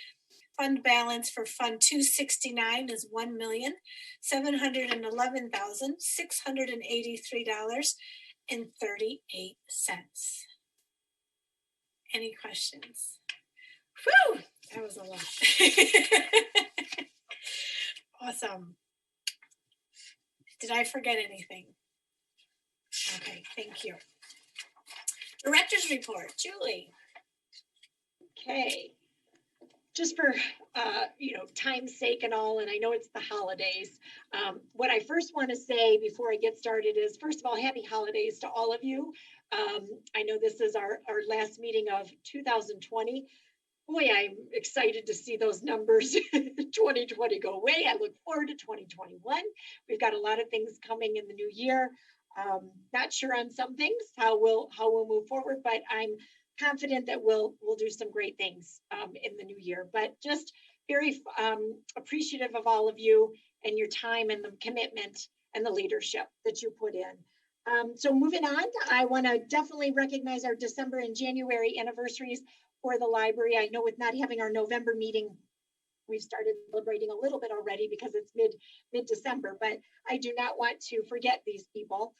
Fund balance for Fund 269 is $1,711,683.38. Any questions? Whew, that was a lot. Awesome. Did I forget anything? Okay, thank you. Director's report, Julie. Okay. Just for, time's sake and all, and I know it's the holidays. What I first want to say before I get started is, first of all, happy holidays to all of you. I know this is our last meeting of 2020. Boy, I'm excited to see those numbers 2020 go away. I look forward to 2021. We've got a lot of things coming in the new year. Not sure on some things how we'll move forward, but I'm confident that we'll do some great things in the new year. But just very appreciative of all of you and your time and the commitment and the leadership that you put in. So moving on, I want to definitely recognize our December and January anniversaries for the library. I know with not having our November meeting, we've started celebrating a little bit already because it's mid-December, but I do not want to forget these people.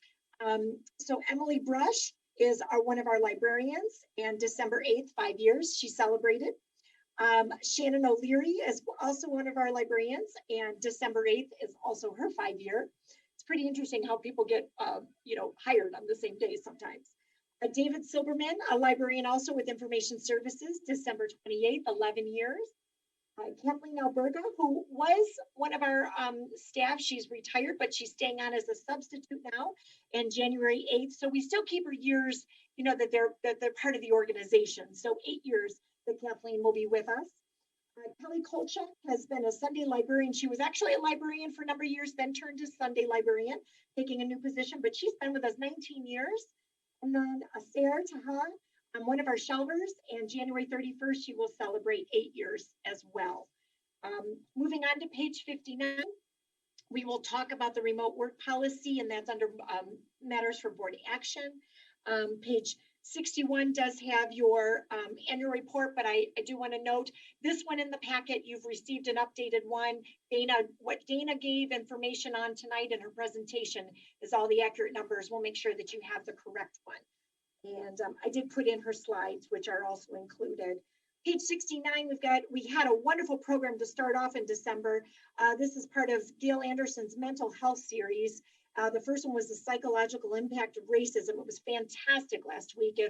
So Emily Brush is one of our librarians, and December 8th, 5 years, she celebrated. Shannon O'Leary is also one of our librarians, and December 8th is also her 5-year. It's pretty interesting how people get, hired on the same day sometimes. David Silberman, a librarian also with Information Services, December 28th, 11 years. Kathleen Alberga, who was one of our staff, she's retired, but she's staying on as a substitute now, and January 8th. So we still keep her years, that they're part of the organization. So 8 years that Kathleen will be with us. Kelly Kolchak has been a Sunday librarian. She was actually a librarian for a number of years, then turned to Sunday librarian, taking a new position, but she's been with us 19 years. And then Sarah Taha, one of our shelvers, and January 31st, she will celebrate 8 years as well. Moving on to page 59, we will talk about the remote work policy, and that's under matters for board action. Page 61 does have your annual report, but I do want to note this one in the packet, you've received an updated one. What Dana gave information on tonight in her presentation is all the accurate numbers. We'll make sure that you have the correct one. And I did put in her slides, which are also included. Page 69, we had a wonderful program to start off in December. This is part of Gail Anderson's mental health series. The first one was the psychological impact of racism. It was fantastic last week.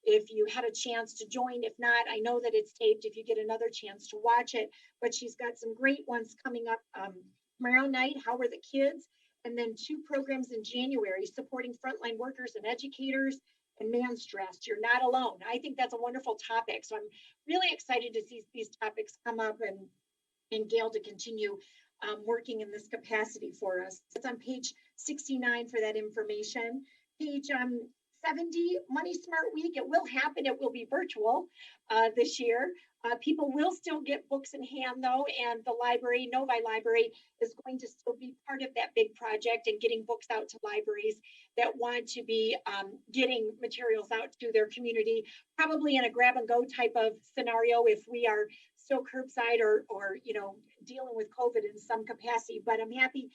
If you had a chance to join, if not, I know that it's taped if you get another chance to watch it, but she's got some great ones coming up tomorrow night. How were the kids? And then 2 programs in January supporting frontline workers and educators and man stressed. You're not alone. I think that's a wonderful topic. So I'm really excited to see these topics come up and Gail to continue working in this capacity for us. It's on page 69 for that information. Page 70, Money Smart Week. It will happen. It will be virtual this year. People will still get books in hand though, and the library, Novi Library, is going to still be part of that big project and getting books out to libraries that want to be getting materials out to their community, probably in a grab and go type of scenario if we are still curbside or dealing with COVID in some capacity. But I'm happy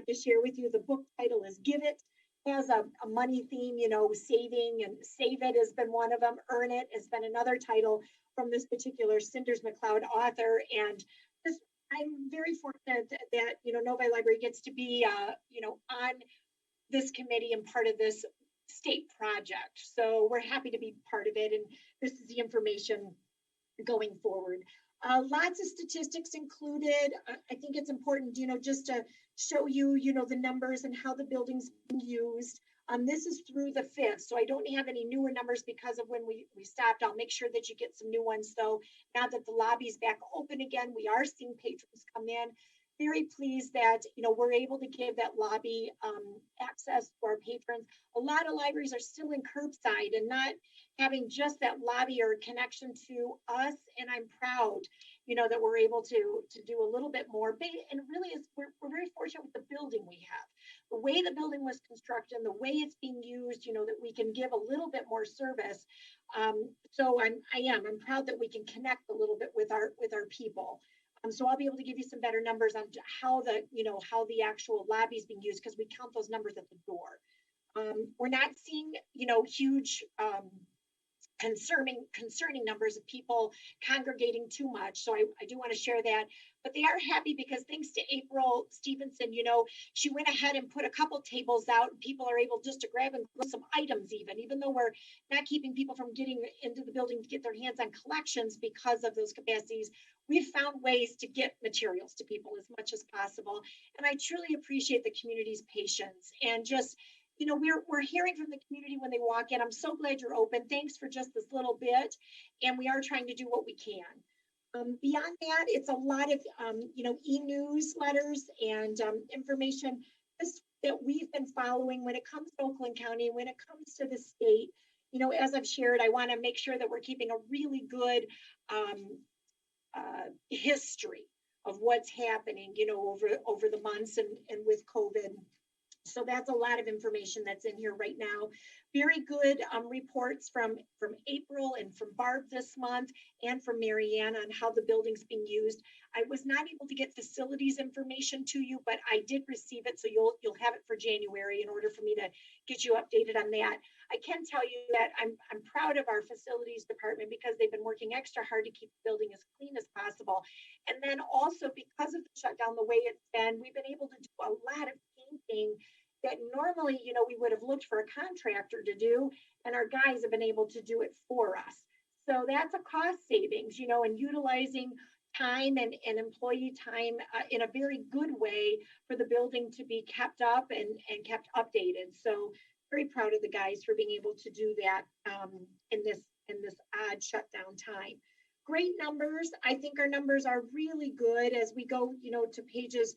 to share with you the book title is Give It. Has a money theme, saving, and Save It has been one of them. Earn It has been another title from this particular Cinders McLeod author. And I'm very fortunate that Novi Library gets to be on this committee and part of this state project. So we're happy to be part of it, and this is the information going forward. Lots of statistics included. I think it's important, just to show you, the numbers and how the building's being used. This is through the 5th, so I don't have any newer numbers because of when we stopped. I'll make sure that you get some new ones, though. Now that the lobby's back open again, we are seeing patrons come in. Very pleased that, we're able to give that lobby access to our patrons. A lot of libraries are still in curbside and not having just that lobby or connection to us. And I'm proud, that we're able to do a little bit more. And really, we're very fortunate with the building we have. The way the building was constructed, and the way it's being used, that we can give a little bit more service. So I'm proud that we can connect a little bit with our people. So I'll be able to give you some better numbers on how the actual lobby is being used, because we count those numbers at the door. We're not seeing, huge concerning numbers of people congregating too much. So I do want to share that. But they are happy because thanks to April Stevenson, she went ahead and put a couple tables out, and people are able just to grab and grow some items even though we're not keeping people from getting into the building to get their hands on collections because of those capacities. We've found ways to get materials to people as much as possible. And I truly appreciate the community's patience and just, we're hearing from the community when they walk in. I'm so glad you're open. Thanks for just this little bit. And we are trying to do what we can. Beyond that, it's a lot of, e-newsletters and information that we've been following when it comes to Oakland County, when it comes to the state. As I've shared, I want to make sure that we're keeping a really good history of what's happening, over the months and with COVID. So that's a lot of information that's in here right now. Very good reports from April and from Barb this month and from Marianne on how the building's being used. I was not able to get facilities information to you, but I did receive it. So you'll have it for January in order for me to get you updated on that. I can tell you that I'm proud of our facilities department because they've been working extra hard to keep the building as clean as possible. And then also because of the shutdown, the way it's been, we've been able to do a lot of painting that normally, we would have looked for a contractor to do, and our guys have been able to do it for us. So that's a cost savings, and utilizing time and employee time in a very good way for the building to be kept up and kept updated. So very proud of the guys for being able to do that in this odd shutdown time. Great numbers. I think our numbers are really good as we go, to pages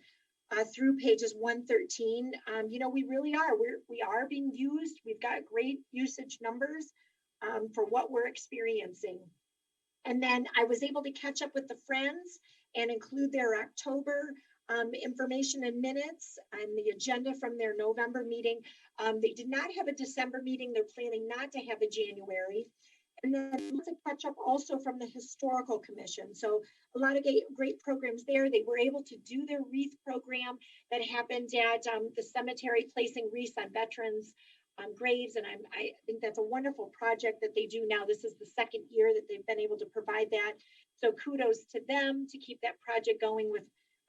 through pages 113. We really are. We are being used. We've got great usage numbers for what we're experiencing. And then I was able to catch up with the Friends and include their October information and minutes and the agenda from their November meeting. They did not have a December meeting. They're planning not to have a January. And then to catch up also from the Historical Commission. So a lot of great programs there. They were able to do their wreath program that happened at the cemetery, placing wreaths on veterans' graves. And I think that's a wonderful project that they do now. This is the second year that they've been able to provide that. So kudos to them to keep that project going with,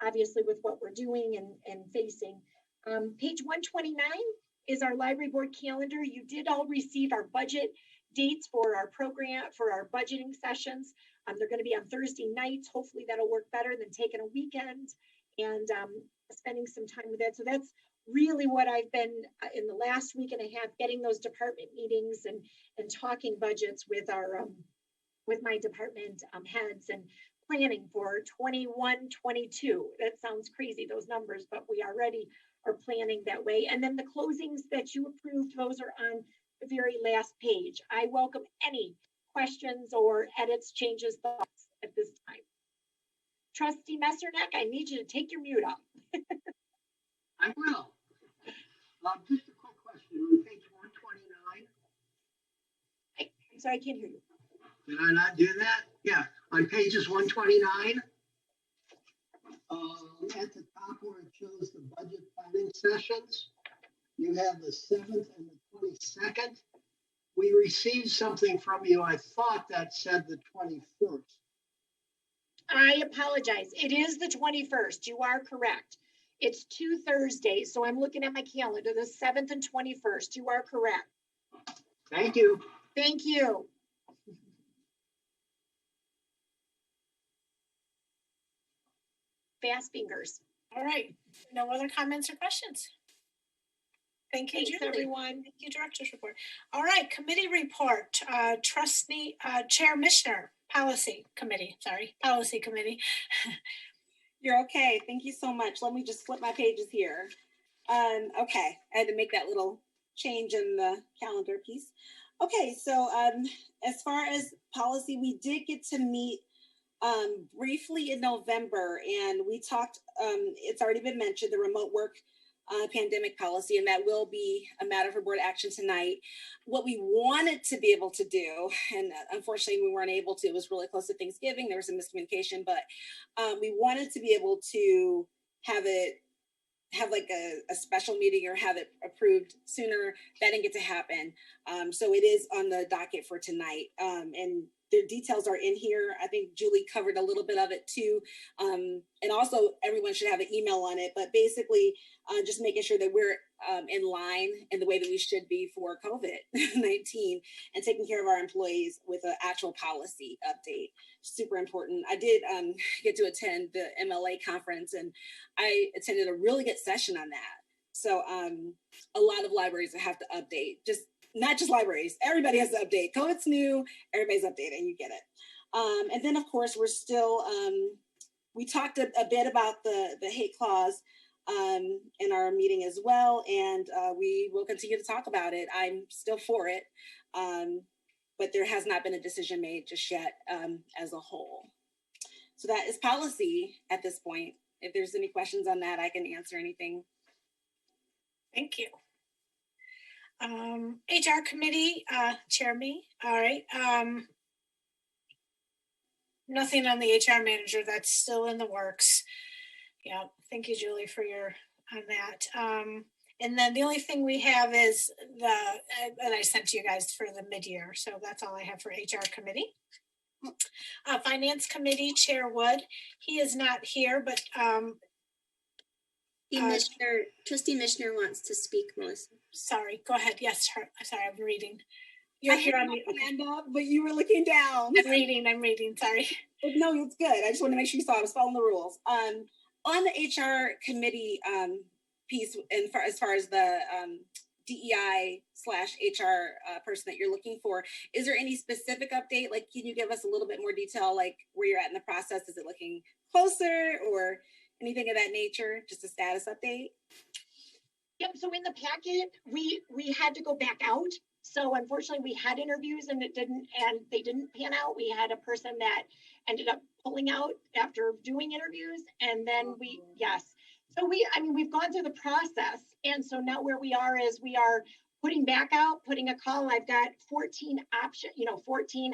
obviously, with what we're doing and facing. Page 129 is our library board calendar. You did all receive our budget dates for our program, for our budgeting sessions. They're going to be on Thursday nights. Hopefully that'll work better than taking a weekend and spending some time with it. So that's really what I've been in the last week and a half, getting those department meetings and talking budgets with our with my department heads and planning for 21, 22. That sounds crazy, those numbers, but we already are planning that way. And then the closings that you approved, those are on the very last page. I welcome any questions or edits, changes, thoughts at this time. Trustee Messerneck, I need you to take your mute off. I will. Just a quick question on page 129. I'm sorry, I can't hear you. Did I not do that? Yeah, on pages 129. At the top where it shows the budget planning sessions, you have the 7th and the 22nd. We received something from you. I thought that said the 21st. I apologize. It is the 21st. You are correct. It's 2 Thursdays. So I'm looking at my calendar, the 7th and 21st. You are correct. Thank you. Thank you. Fast fingers. All right. No other comments or questions? Thank you, Thanks, Julie. everyone. Thank you, Director's Report. All right, Committee Report. Trustee, Chair Mishner, Policy Committee. You're okay. Thank you so much. Let me just flip my pages here. Okay, I had to make that little change in the calendar piece. Okay, so as far as policy, we did get to meet briefly in November, and we talked, it's already been mentioned, the remote work pandemic policy, and that will be a matter for board action tonight. What we wanted to be able to do, and unfortunately we weren't able to, it was really close to Thanksgiving, there was some miscommunication, but we wanted to be able to have like a special meeting or have it approved sooner. That didn't get to happen. So it is on the docket for tonight. And the details are in here. I think Julie covered a little bit of it too. And also everyone should have an email on it, but basically just making sure that we're in line in the way that we should be for COVID-19 and taking care of our employees with an actual policy update. Super important. I did get to attend the MLA conference, and I attended a really good session on that. So a lot of libraries have to update, not just libraries, everybody has to update. COVID's new, everybody's updating, you get it. And then of course, we're still, we talked a bit about the hate clause in our meeting as well. And we will continue to talk about it. I'm still for it, but there has not been a decision made just yet as a whole. So that is policy at this point. If there's any questions on that, I can answer anything. Thank you. HR Committee, Chair me. All right. Nothing on the HR manager. That's still in the works. Yeah. Thank you, Julie, for your on that. And then the only thing we have is and I sent to you guys for the mid-year. So that's all I have for HR Committee. Finance Committee, Chair Wood. He is not here, but Trustee Mishner wants to speak, Melissa. Sorry, go ahead. Yes, sorry, I'm reading. You're here on the hand up, but you were looking down. I'm reading, sorry. No, it's good. I just want to make sure you saw I was following the rules. On the HR committee piece, and as far as the DEI/HR person that you're looking for, is there any specific update? Like, can you give us a little bit more detail, like where you're at in the process? Is it looking closer or anything of that nature? Just a status update? Yep, so in the packet, we had to go back out. So unfortunately we had interviews and they didn't pan out. We had a person that ended up pulling out after doing interviews. And then so we've gone through the process. And so now where we are is we are putting back out, putting a call. I've got 14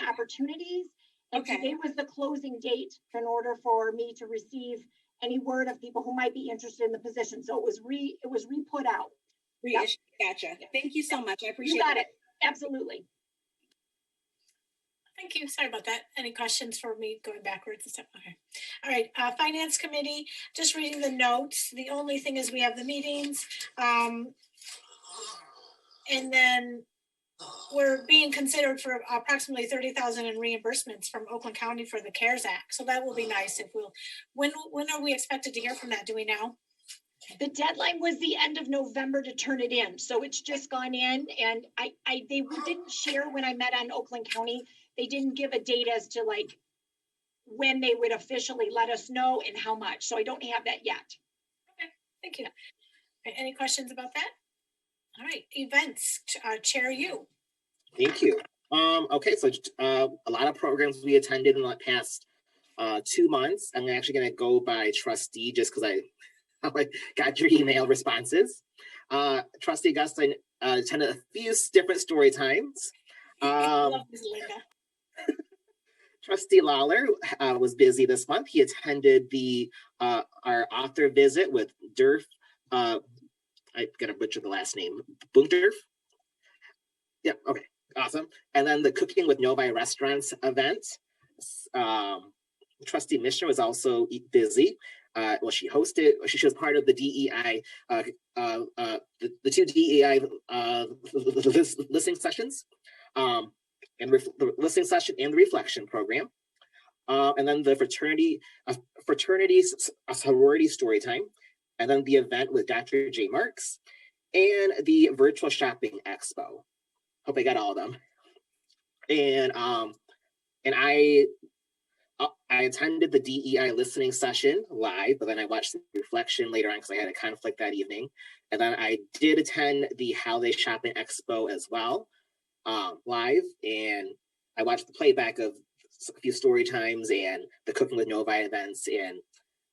opportunities. And today was the closing date in order for me to receive any word of people who might be interested in the position. So it was re-put out. Reissued. Gotcha. Thank you so much. I appreciate it. You got it. Absolutely. Thank you. Sorry about that. Any questions for me going backwards and stuff? Okay. All right. Finance Committee, just reading the notes. The only thing is we have the meetings. And then we're being considered for approximately 30,000 in reimbursements from Oakland County for the CARES Act. So that will be nice if we'll, when are we expected to hear from that? Do we know? The deadline was the end of November to turn it in. So it's just gone in, and they didn't share when I met on Oakland County. They didn't give a date as to like when they would officially let us know and how much. So I don't have that yet. Okay, thank you. Any questions about that? All right, events, Chair you. Thank you. Okay, so a lot of programs we attended in the past 2 months. I'm actually going to go by trustee just because I got your email responses. Trustee Augusta attended a few different story times. I love this, Linda. Trustee Lawler was busy this month. He attended our author visit with Durf. I'm gonna butcher the last name. Bunkerf. Yeah. Okay. Awesome. And then the Cooking with Novi Restaurants event. Trustee Mishra was also busy. Well, she hosted. She was part of the DEI, the two DEI listening sessions. And the listening session and the reflection program, and then the fraternities sorority story time, and then the event with Dr. J. Marks, and the virtual shopping expo. Hope I got all of them. And I attended the DEI listening session live, but then I watched the reflection later on because I had a conflict that evening, and then I did attend the holiday shopping expo as well. Live, and I watched the playback of a few story times and the Cooking with Novi events, and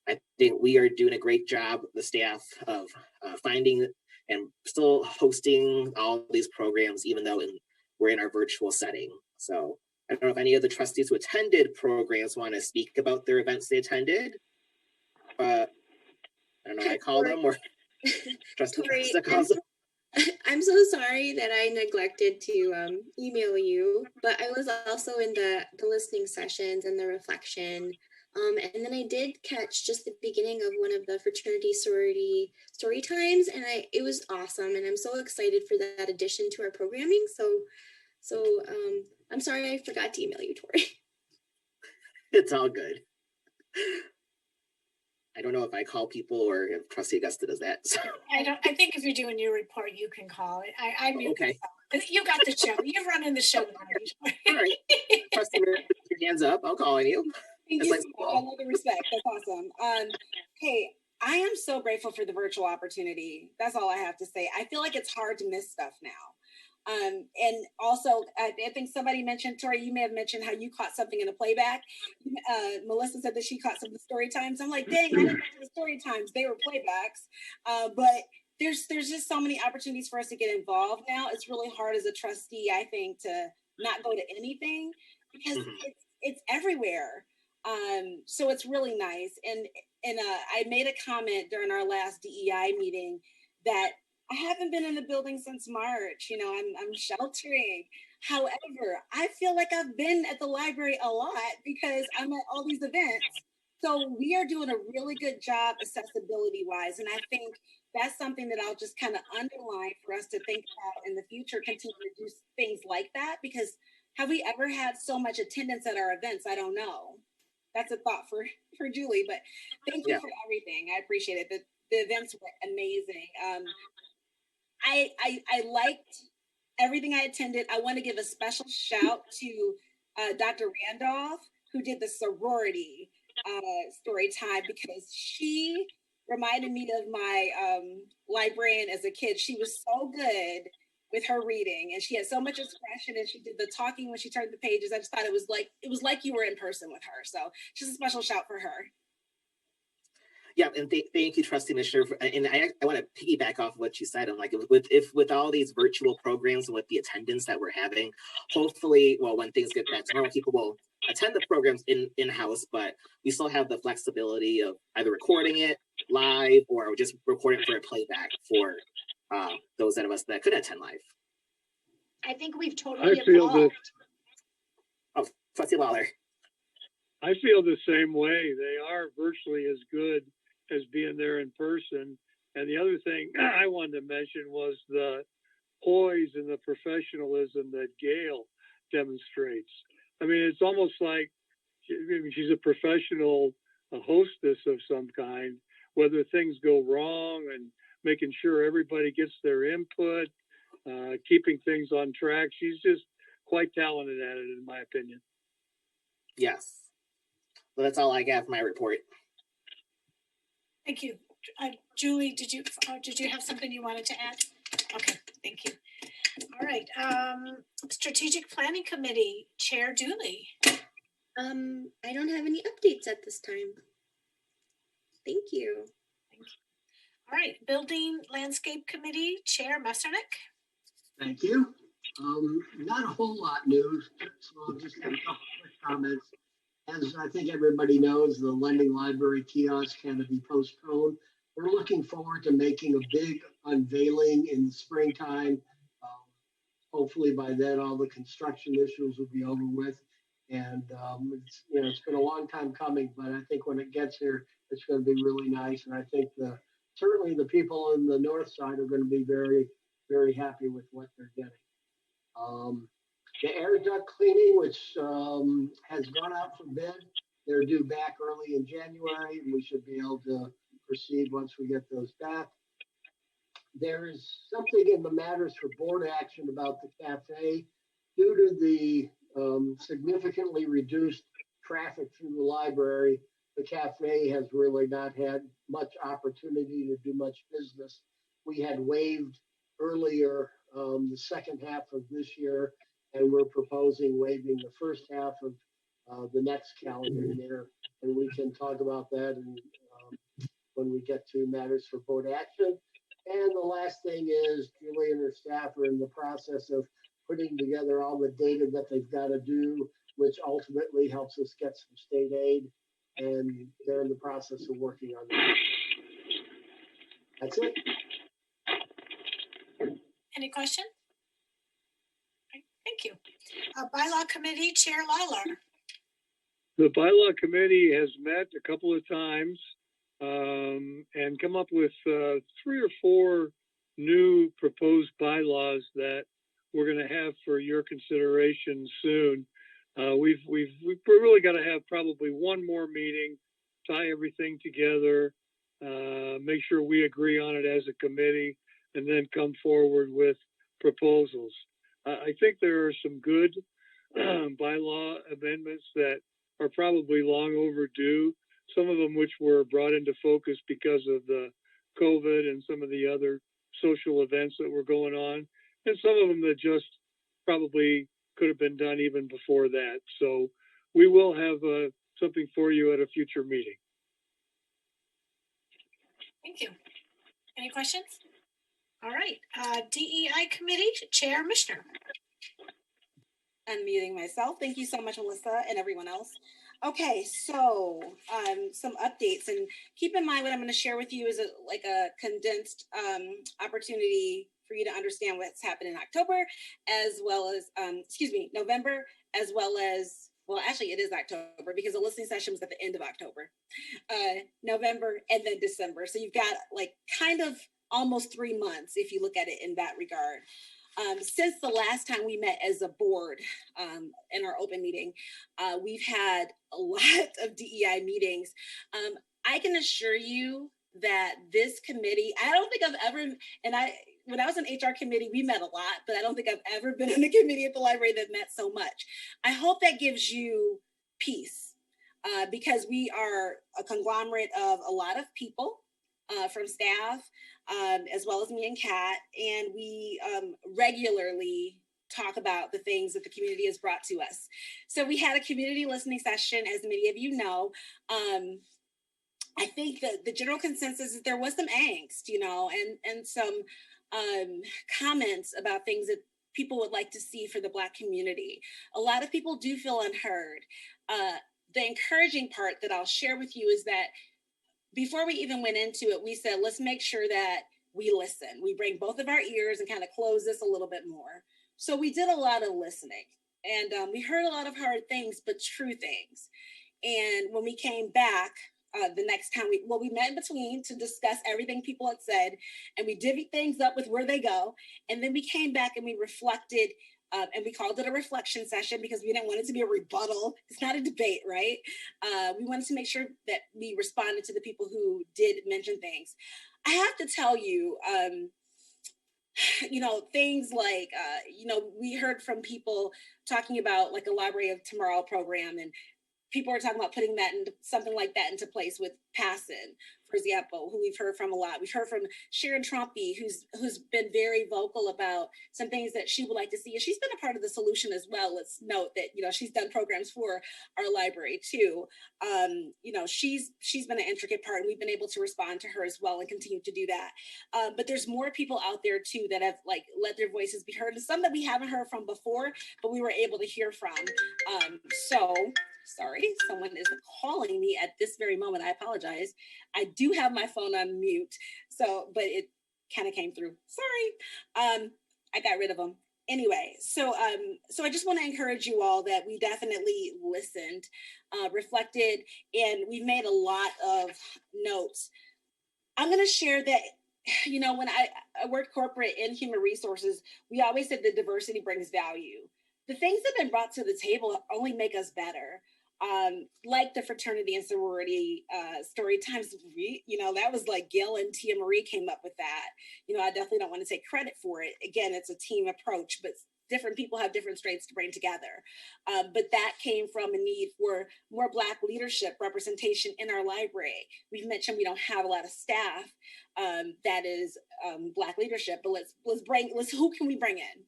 I think we are doing a great job, the staff, of finding and still hosting all these programs, even though we're in our virtual setting. So I don't know if any of the trustees who attended programs want to speak about their events they attended, but I don't know if I call them or trustee calls them. I'm so sorry that I neglected to email you, but I was also in the listening sessions and the reflection. And then I did catch just the beginning of one of the fraternity sorority story times, and it was awesome. And I'm so excited for that addition to our programming. So I'm sorry I forgot to email you, Tori. It's all good. I don't know if I call people or if Trustee Augusta does that. So. I think if you're doing your report, you can call it. I mute okay. myself. You got the show. You're running the show. All right. Trustee, your hands up. I'll call on you. Thank you. I love the respect. That's awesome. Hey, I am so grateful for the virtual opportunity. That's all I have to say. I feel like it's hard to miss stuff now. And also, I think somebody mentioned, Tori, you may have mentioned how you caught something in a playback. Melissa said that she caught some of the story times. I'm like, dang, I didn't know the story times. They were playbacks. But there's just so many opportunities for us to get involved now. It's really hard as a trustee, I think, to not go to anything because it's everywhere. So it's really nice. And I made a comment during our last DEI meeting that I haven't been in the building since March. You know, I'm sheltering. However, I feel like I've been at the library a lot because I'm at all these events. So we are doing a really good job accessibility wise. And I think that's something that I'll just kind of underline for us to think about in the future, continue to do things like that, because have we ever had so much attendance at our events? I don't know. That's a thought for Julie, but thank you for everything. I appreciate it. The events were amazing. I liked everything I attended. I want to give a special shout to Dr. Randolph, who did the sorority story time, because she reminded me of my librarian as a kid. She was so good with her reading, and she had so much expression, and she did the talking when she turned the pages. I just thought it was like you were in person with her. So just a special shout for her. Yeah, and thank you, Trustee Mishra. And I want to piggyback off of what you said. I'm like, with all these virtual programs and with the attendance that we're having, hopefully, well, when things get back to normal, people will attend the programs in-house, but we still have the flexibility of either recording it live or just recording it for a playback for those of us that could attend live. I think we've totally evolved. Oh, Trustee Lawler. I feel the same way. They are virtually as good as being there in person. And the other thing I wanted to mention was the poise and the professionalism that Gail demonstrates. I mean, it's almost like she's a professional, a hostess of some kind, whether things go wrong and making sure everybody gets their input, keeping things on track. She's just quite talented at it, in my opinion. Yes. Well, that's all I got for my report. Thank you. Julie, did you have something you wanted to add? Okay, thank you. All right. Strategic Planning Committee, Chair Dooley. I don't have any updates at this time. Thank you. All right. Building Landscape Committee, Chair Messernick. Thank you. Not a whole lot new, so I'll just have a couple quick comments. As I think everybody knows, the lending library kiosk had to be postponed. We're looking forward to making a big unveiling in the springtime. Hopefully by then all the construction issues will be over with. And it's been a long time coming, but I think when it gets here, it's going to be really nice. And I think certainly the people in the north side are going to be very, very happy with what they're getting. The air duct cleaning, which has gone out for bid, they're due back early in January, and we should be able to proceed once we get those back. There is something in the matters for board action about the cafe. Due to the significantly reduced traffic through the library, the cafe has really not had much opportunity to do much business. We had waived earlier the second half of this year, and we're proposing waiving the first half of the next calendar year, and we can talk about that when we get to matters for board action. And the last thing is Julie and her staff are in the process of putting together all the data that they've got to do, which ultimately helps us get some state aid, and they're in the process of working on that. That's it. Any question? Okay, thank you. Bylaw Committee, Chair Lawler. The bylaw committee has met a couple of times and come up with 3 or 4 new proposed bylaws that we're going to have for your consideration soon. We've really got to have probably one more meeting, tie everything together, make sure we agree on it as a committee, and then come forward with proposals. I think there are some good bylaw amendments that are probably long overdue. Some of them which were brought into focus because of the COVID and some of the other social events that were going on, and some of them that just probably could have been done even before that. So we will have something for you at a future meeting. Thank you. Any questions? All right. DEI Committee, Chair Mishner. Unmuting myself. Thank you so much, Melissa, and everyone else. Okay, so some updates, and keep in mind what I'm going to share with you is a condensed opportunity for you to understand what's happened in October, as well as, November, as well as, well, actually it is October because the listening session was at the end of October, November, and then December. So you've got like kind of almost 3 months if you look at it in that regard. Since the last time we met as a board in our open meeting, we've had a lot of DEI meetings. I can assure you that this committee, I don't think I've ever, when I was on HR committee, we met a lot, but I don't think I've ever been on a committee at the library that met so much. I hope that gives you peace because we are a conglomerate of a lot of people from staff, as well as me and Kat, and we regularly talk about the things that the community has brought to us. So we had a community listening session, as many of you know. I think that the general consensus is there was some angst, and some comments about things that people would like to see for the Black community. A lot of people do feel unheard. The encouraging part that I'll share with you is that before we even went into it, we said, let's make sure that we listen. We bring both of our ears and kind of close this a little bit more. So we did a lot of listening. And we heard a lot of hard things, but true things. And when we came back, the next time we met in between to discuss everything people had said, and we divvied things up with where they go. And then we came back and we reflected, and we called it a reflection session because we didn't want it to be a rebuttal. It's not a debate, right? We wanted to make sure that we responded to the people who did mention things. I have to tell you, things like, we heard from people talking about like a Library of Tomorrow program, and people are talking about putting that into something like that into place with Passon, for example, who we've heard from a lot. We've heard from Sharon Trumpy, who's been very vocal about some things that she would like to see. And she's been a part of the solution as well. Let's note that, she's done programs for our library too. She's been an intricate part, and we've been able to respond to her as well and continue to do that. But there's more people out there too that have let their voices be heard, and some that we haven't heard from before, but we were able to hear from. Sorry, someone is calling me at this very moment. I apologize. I do have my phone on mute, but it kind of came through. Sorry. I got rid of them. Anyway, so I just want to encourage you all that we definitely listened, reflected, and we've made a lot of notes. I'm going to share that, when I worked corporate in human resources, we always said that diversity brings value. The things that have been brought to the table only make us better. Like the fraternity and sorority story times, that was like Gail and Tia Marie came up with that. I definitely don't want to take credit for it. Again, it's a team approach, but different people have different strengths to bring together. But that came from a need for more Black leadership representation in our library. We've mentioned we don't have a lot of staff that is Black leadership, but who can we bring in?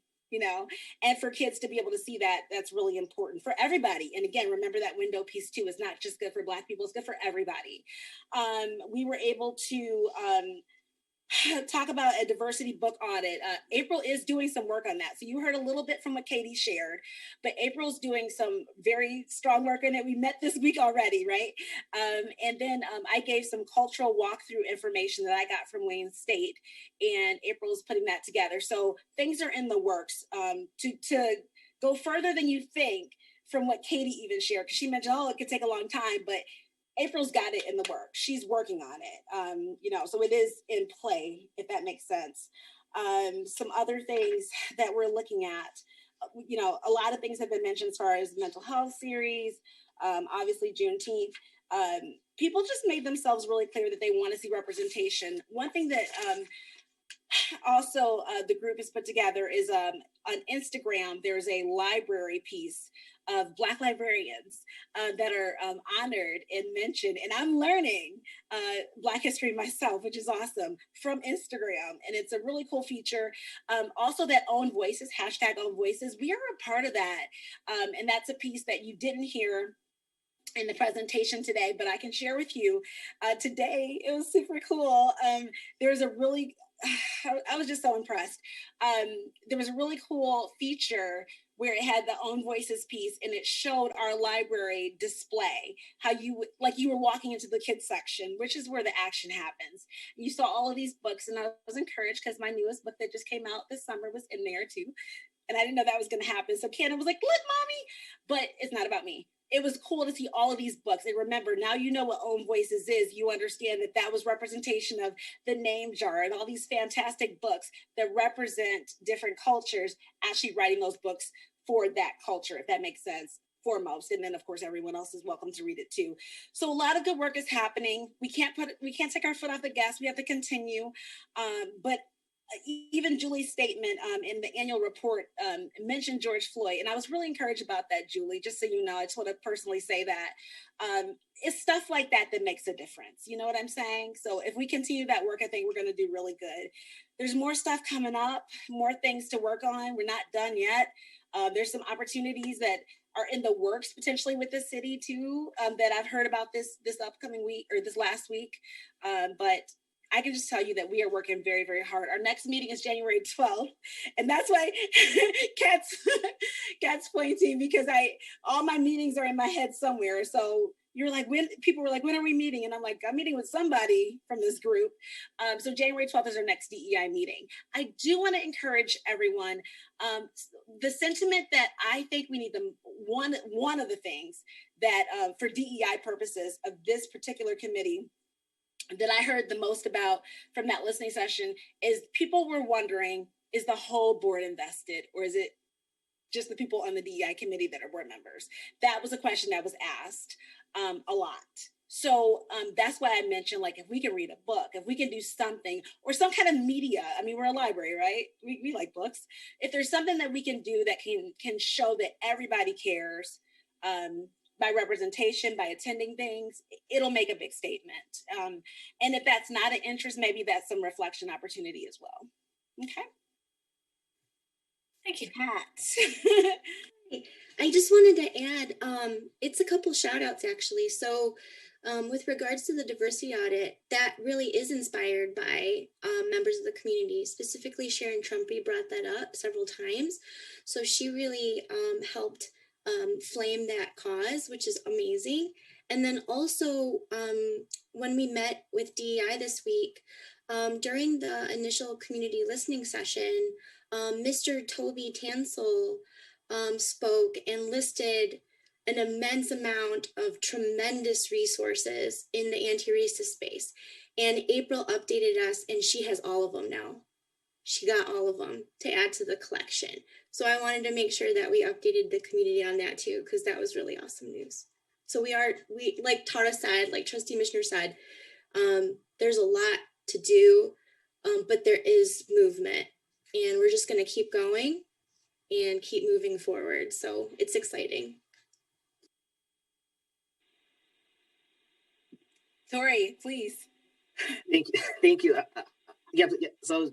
And for kids to be able to see that, that's really important for everybody. And again, remember that window piece too is not just good for Black people, it's good for everybody. We were able to talk about a diversity book audit. April is doing some work on that. So you heard a little bit from what Katie shared, but April's doing some very strong work on it. We met this week already, right? And then I gave some cultural walkthrough information that I got from Wayne State, and April's putting that together. So things are in the works to go further than you think from what Katie even shared, because she mentioned, it could take a long time, but April's got it in the work. She's working on it, so it is in play, if that makes sense. Some other things that we're looking at, a lot of things have been mentioned as far as mental health series, obviously Juneteenth. People just made themselves really clear that they want to see representation. One thing that also the group has put together is on Instagram, there's a library piece of Black librarians that are honored and mentioned. And I'm learning Black history myself, which is awesome, from Instagram. And it's a really cool feature. Also that Own Voices, hashtag Own Voices, we are a part of that. And that's a piece that you didn't hear in the presentation today, but I can share with you today. It was super cool. There's a really, I was just so impressed. There was a really cool feature where it had the Own Voices piece, and it showed our library display, how you were walking into the kids section, which is where the action happens. You saw all of these books, and I was encouraged because my newest book that just came out this summer was in there too. And I didn't know that was going to happen. So Cannon was like, look, mommy, but it's not about me. It was cool to see all of these books. And remember, now you know what Own Voices is. You understand that that was representation of the name jar and all these fantastic books that represent different cultures, actually writing those books for that culture, if that makes sense, foremost. And then of course, everyone else is welcome to read it too. So a lot of good work is happening. We can't take our foot off the gas. We have to continue. But even Julie's statement in the annual report mentioned George Floyd. And I was really encouraged about that, Julie, just so you know. I just want to personally say that. It's stuff like that that makes a difference. You know what I'm saying? So if we continue that work, I think we're going to do really good. There's more stuff coming up, more things to work on. We're not done yet. There's some opportunities that are in the works potentially with the city too, that I've heard about this upcoming week or this last week. But I can just tell you that we are working very, very hard. Our next meeting is January 12th. And that's why Kat's pointing, because all my meetings are in my head somewhere. So you're like, when people were like, when are we meeting? And I'm like, I'm meeting with somebody from this group. So January 12th is our next DEI meeting. I do want to encourage everyone. The sentiment that I think we need one of the things that for DEI purposes of this particular committee that I heard the most about from that listening session is people were wondering, is the whole board invested, or is it just the people on the DEI committee that are board members? That was a question that was asked a lot. So that's why I mentioned, like, if we can read a book, if we can do something or some kind of media. I mean, we're a library, right? We like books. If there's something that we can do that can show that everybody cares, by representation, by attending things, it'll make a big statement. And if that's not an interest, maybe that's some reflection opportunity as well. Okay. Thank you. Pat. I just wanted to add, it's a couple shout outs actually. So with regards to the diversity audit, that really is inspired by members of the community. Specifically, Sharon Trumpy brought that up several times. So she really helped flame that cause, which is amazing. And then also when we met with DEI this week, during the initial community listening session, Mr. Toby Tansel spoke and listed an immense amount of tremendous resources in the anti-racist space. And April updated us and she has all of them now. She got all of them to add to the collection. So I wanted to make sure that we updated the community on that too, because that was really awesome news. So we like Tara said, like Trustee Mishner said, there's a lot to do, but there is movement and we're just going to keep going and keep moving forward. So it's exciting. Tori, please. Thank you. Yeah. So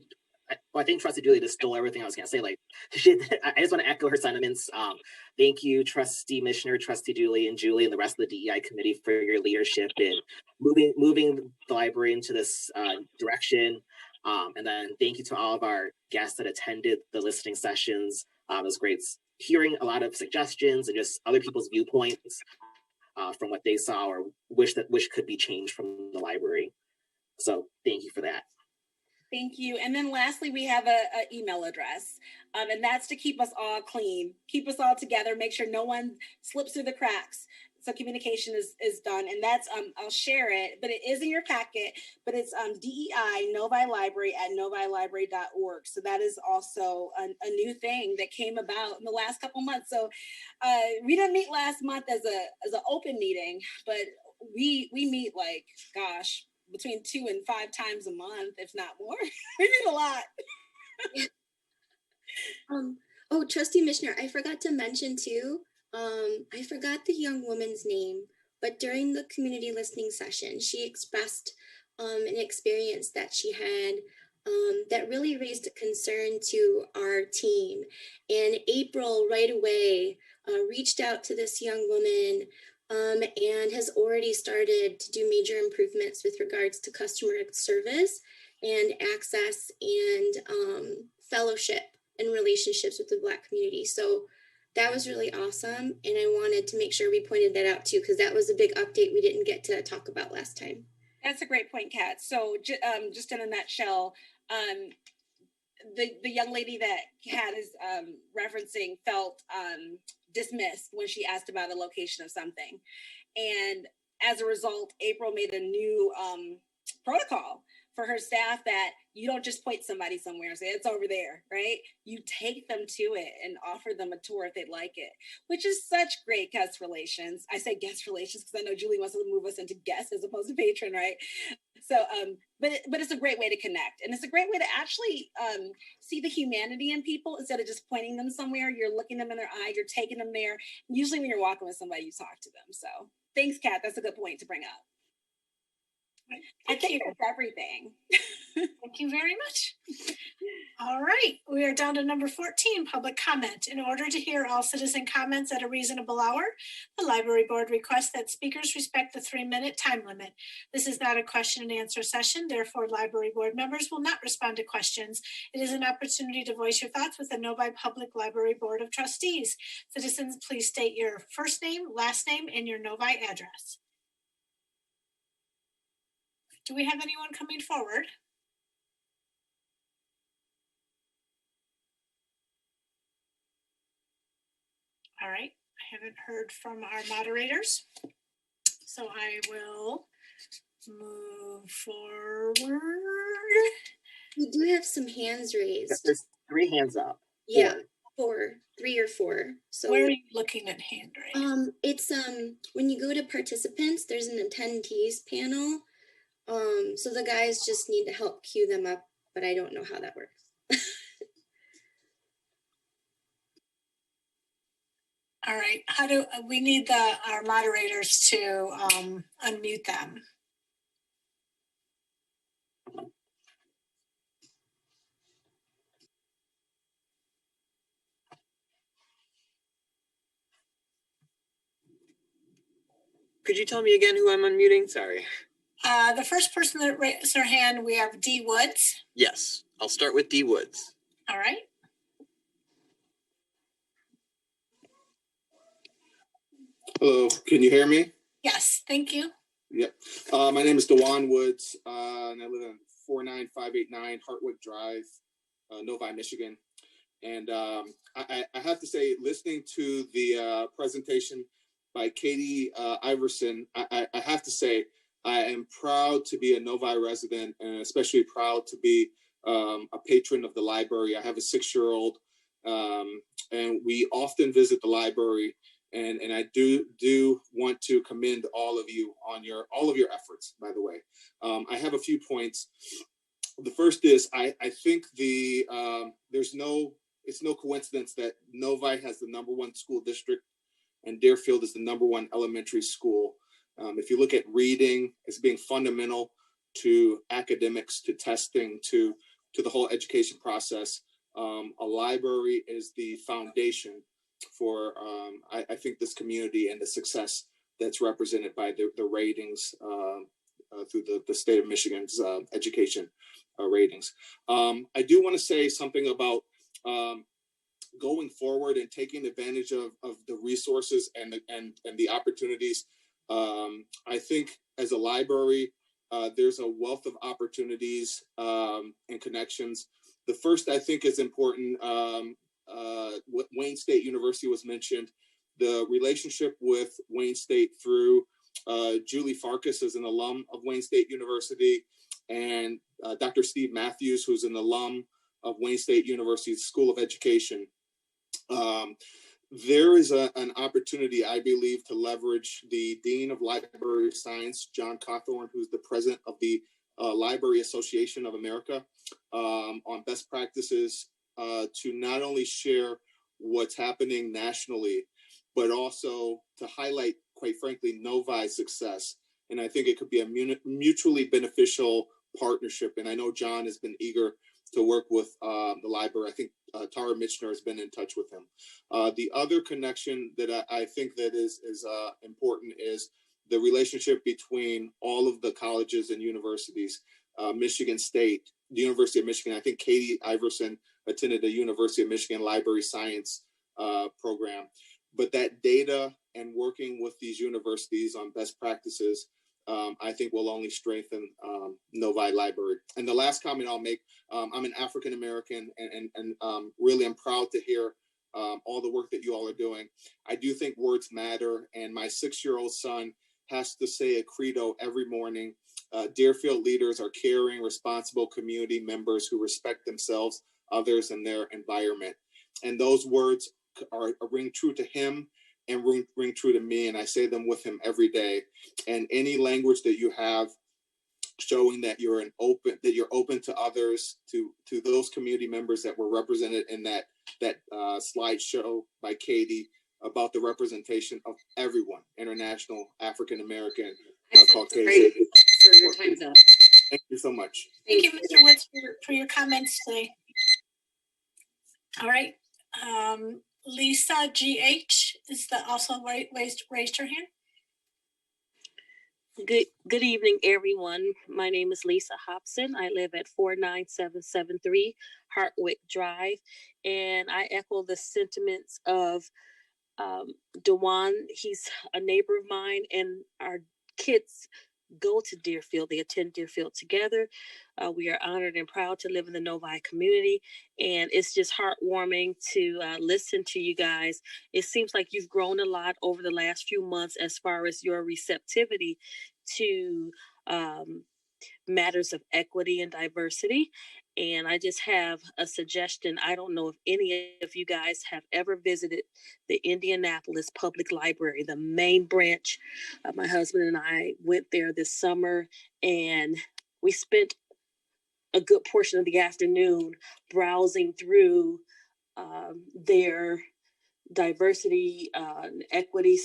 I think Trustee Julie just stole everything I was going to say. Like, I just want to echo her sentiments. Thank you, Trustee Mishner, Trustee Julie, and the rest of the DEI committee for your leadership in moving the library into this direction. And then thank you to all of our guests that attended the listening sessions. It was great hearing a lot of suggestions and just other people's viewpoints from what they saw or wish could be changed from the library. So thank you for that. Thank you. And then lastly, we have an email address, and that's to keep us all clean, keep us all together, make sure no one slips through the cracks. So communication is done, and that's, I'll share it, but it is in your packet, but it's DEI Novi Library at novilibrary.org. So that is also a new thing that came about in the last couple months. So we didn't meet last month as an open meeting, but we meet like, gosh, between 2 and 5 times a month, if not more. We meet a lot. Oh, Trustee Mishner, I forgot to mention too, I forgot the young woman's name, but during the community listening session, she expressed an experience that she had that really raised a concern to our team. And April right away reached out to this young woman and has already started to do major improvements with regards to customer service and access and fellowship and relationships with the Black community. So that was really awesome. And I wanted to make sure we pointed that out too, because that was a big update we didn't get to talk about last time. That's a great point, Kat. So just in a nutshell, the young lady that Kat is referencing felt dismissed when she asked about the location of something. And as a result, April made a new protocol for her staff that you don't just point somebody somewhere and say, it's over there, right? You take them to it and offer them a tour if they'd like it, which is such great guest relations. I say guest relations because I know Julie wants to move us into guest as opposed to patron, right? So, but it's a great way to connect. And it's a great way to actually see the humanity in people instead of just pointing them somewhere. You're looking them in their eye, you're taking them there. Usually when you're walking with somebody, you talk to them. So thanks, Kat. That's a good point to bring up. I think that's everything. Thank you very much. All right, we are down to number 14, public comment. In order to hear all citizen comments at a reasonable hour, the library board requests that speakers respect the 3-minute time limit. This is not a question and answer session, therefore library board members will not respond to questions. It is an opportunity to voice your thoughts with the Novi Public Library Board of Trustees. Citizens, please state your first name, last name, and your Novi address. Do we have anyone coming forward? All right, I haven't heard from our moderators, so I will move forward. We do have some hands raised. There's 3 hands up. Yeah, 3 or 4. So where are you looking at hand raise? It's when you go to participants, there's an attendees panel. So the guys just need to help queue them up, but I don't know how that works. All right, how do we need our moderators to unmute them? Could you tell me again who I'm unmuting? Sorry. The first person that raised their hand, we have D. Woods. Yes, I'll start with D. Woods. All right. Hello, can you hear me? Yes, thank you. Yep. My name is DeJuan Woods, and I live in 49589 Hartwick Drive, Novi, Michigan. And I have to say, listening to the presentation by Katie Iverson, I have to say, I am proud to be a Novi resident, and especially proud to be a patron of the library. I have a 6-year-old, and we often visit the library. And I do want to commend all of you on all of your efforts, by the way. I have a few points. The first is I think it's no coincidence that Novi has the #1 school district and Deerfield is the #1 elementary school. If you look at reading as being fundamental to academics, to testing, to the whole education process, a library is the foundation for I think this community and the success that's represented by the ratings through the state of Michigan's education ratings. I do want to say something about going forward and taking advantage of the resources and the opportunities. I think as a library, there's a wealth of opportunities and connections. The first I think is important. Wayne State University was mentioned. The relationship with Wayne State through Julie Farkas is an alum of Wayne State University, and Dr. Steve Matthews, who's an alum of Wayne State University's School of Education. There is an opportunity, I believe, to leverage the Dean of Library Science, John Cawthorn, who's the president of the Library Association of America, on best practices to not only share what's happening nationally, but also to highlight, quite frankly, Novi's success. And I think it could be a mutually beneficial partnership. And I know John has been eager to work with the library. I think Tara Mitchner has been in touch with him. The other connection that I think that is important is the relationship between all of the colleges and universities. Michigan State, the University of Michigan. I think Katie Iverson attended the University of Michigan Library Science program. But that data and working with these universities on best practices, I think will only strengthen Novi Library. And the last comment I'll make, I'm an African American and really am proud to hear all the work that you all are doing. I do think words matter, and my 6-year-old son has to say a credo every morning. Deerfield leaders are caring, responsible community members who respect themselves, others, and their environment. And those words ring true to him and ring true to me, and I say them with him every day. And any language that you have showing that you're open to others, to those community members that were represented in that slideshow by Katie about the representation of everyone, international, African American, Caucasian. Sir, your time's up. Thank you so much. Thank you, Mr. Woods, for your comments today. All right. Lisa GH is also raised her hand. Good evening, everyone. My name is Lisa Hobson. I live at 49773 Hartwick Drive, and I echo the sentiments of DeJuan. He's a neighbor of mine, and our kids go to Deerfield. They attend Deerfield together. We are honored and proud to live in the Novi community, and it's just heartwarming to listen to you guys. It seems like you've grown a lot over the last few months as far as your receptivity to matters of equity and diversity. And I just have a suggestion. I don't know if any of you guys have ever visited the Indianapolis Public Library, the main branch. My husband and I went there this summer, and we spent a good portion of the afternoon browsing through their diversity and equity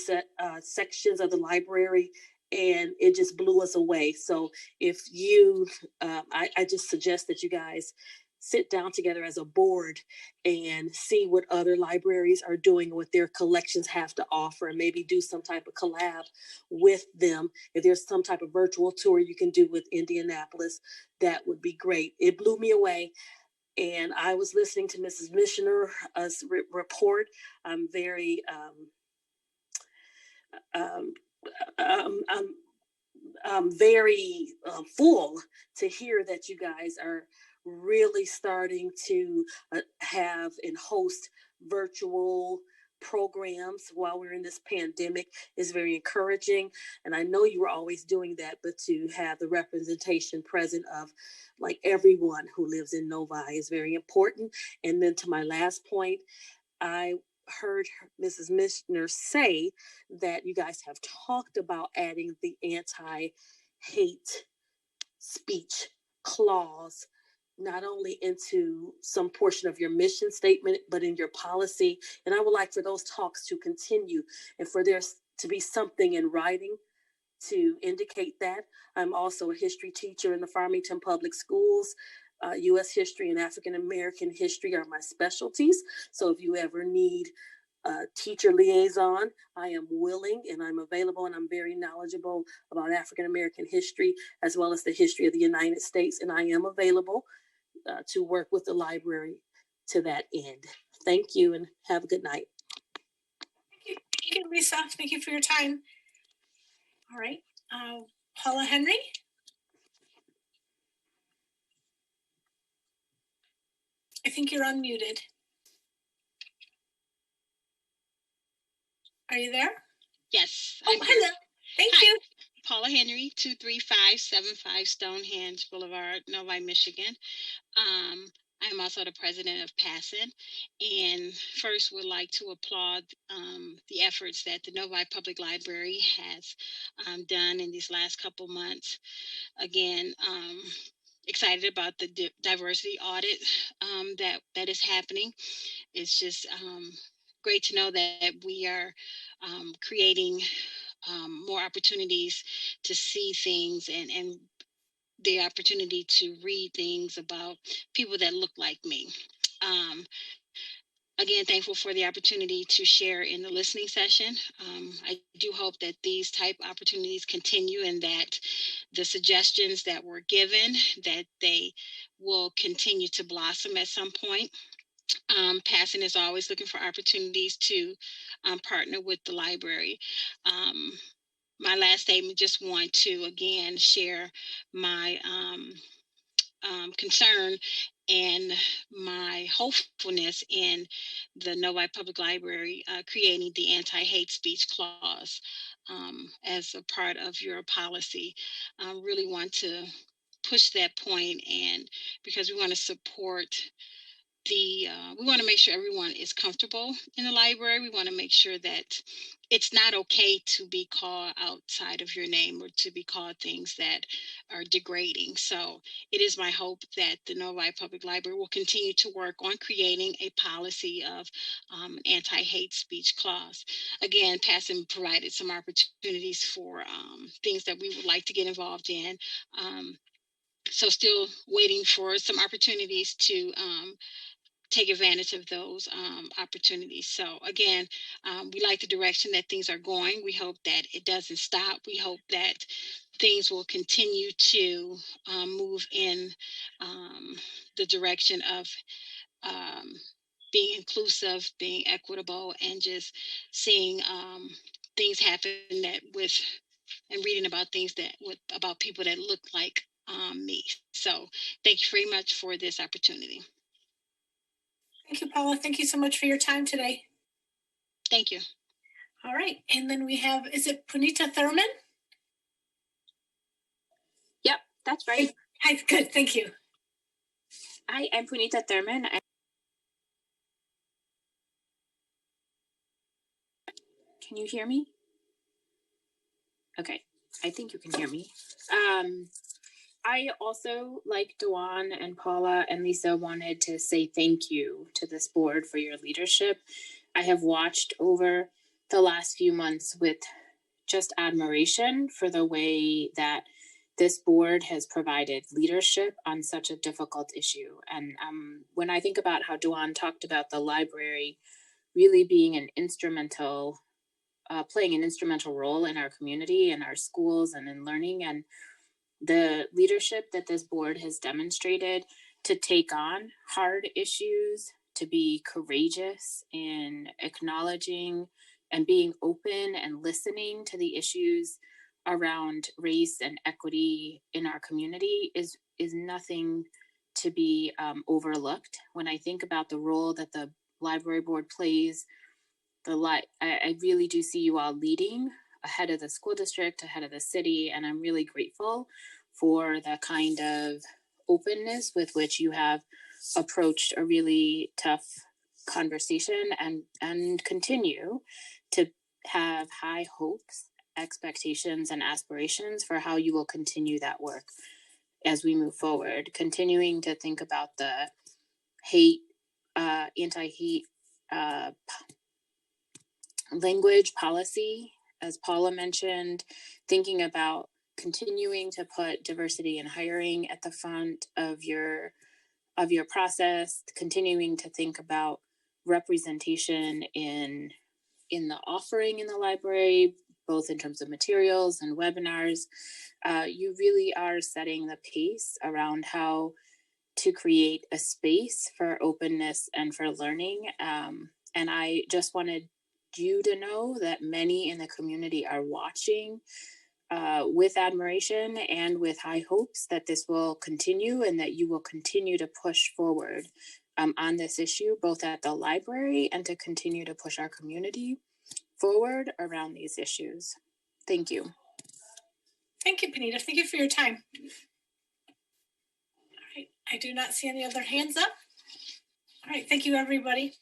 sections of the library, and it just blew us away. So if you, I just suggest that you guys sit down together as a board and see what other libraries are doing, what their collections have to offer, and maybe do some type of collab with them. If there's some type of virtual tour you can do with Indianapolis, that would be great. It blew me away. And I was listening to Mrs. Missioner's report. I'm very very full to hear that you guys are really starting to have and host virtual programs while we're in this pandemic is very encouraging. And I know you were always doing that, but to have the representation present of like everyone who lives in Novi is very important. And then to my last point, I heard Mrs. Mishner say that you guys have talked about adding the anti-hate speech clause not only into some portion of your mission statement, but in your policy. And I would like for those talks to continue and for there to be something in writing to indicate that. I'm also a history teacher in the Farmington Public Schools. U.S. history and African American history are my specialties. So if you ever need a teacher liaison, I am willing and I'm available, and I'm very knowledgeable about African American history as well as the history of the United States. And I am available to work with the library to that end. Thank you and have a good night. Thank you, Lisa. Thank you for your time. All right. Paula Henry. I think you're unmuted. Are you there? Yes. Oh, hello. Thank you. Paula Henry, 23575 Stonehenge Boulevard, Novi, Michigan. I am also the president of PASSN, and first would like to applaud the efforts that the Novi Public Library has done in these last couple months. Again, excited about the diversity audit that is happening. It's just great to know that we are creating more opportunities to see things and the opportunity to read things about people that look like me. Again, thankful for the opportunity to share in the listening session. I do hope that these type opportunities continue and that the suggestions that were given, that they will continue to blossom at some point. PASSN is always looking for opportunities to partner with the library. My last statement, just want to again share my concern and my hopefulness in the Novi Public Library creating the anti-hate speech clause as a part of your policy. I really want to push that point, and because we want to support we want to make sure everyone is comfortable in the library. We want to make sure that it's not okay to be called outside of your name or to be called things that are degrading. So it is my hope that the Novi Public Library will continue to work on creating a policy of anti-hate speech clause. Again, PASSN provided some opportunities for things that we would like to get involved in. So still waiting for some opportunities to take advantage of those opportunities. So again, we like the direction that things are going. We hope that it doesn't stop. We hope that things will continue to move in the direction of being inclusive, being equitable, and just seeing things happen that with and reading about things about people that look like me. So thank you very much for this opportunity. Thank you, Paula. Thank you so much for your time today. Thank you. All right. And then we have, is it Punita Thurman? Yep, that's right. Hi, good. Thank you. I am Punita Thurman. Can you hear me? Okay, I think you can hear me. I also, like Dawan and Paula and Lisa, wanted to say thank you to this board for your leadership. I have watched over the last few months with just admiration for the way that this board has provided leadership on such a difficult issue. And when I think about how Dawan talked about the library really being an instrumental, playing an instrumental role in our community and our schools and in learning, and the leadership that this board has demonstrated to take on hard issues, to be courageous in acknowledging and being open and listening to the issues around race and equity in our community is nothing to be overlooked. When I think about the role that the library board plays, I really do see you all leading ahead of the school district, ahead of the city, and I'm really grateful for the kind of openness with which you have approached a really tough conversation and continue to have high hopes, expectations, and aspirations for how you will continue that work as we move forward, continuing to think about the hate, anti-hate language policy, as Paula mentioned, thinking about continuing to put diversity in hiring at the front of your process, continuing to think about representation in the offering in the library, both in terms of materials and webinars. You really are setting the pace around how to create a space for openness and for learning. And I just wanted you to know that many in the community are watching with admiration and with high hopes that this will continue and that you will continue to push forward on this issue, both at the library and to continue to push our community forward around these issues. Thank you. Thank you, Punita. Thank you for your time. All right. I do not see any other hands up. All right. Thank you, everybody.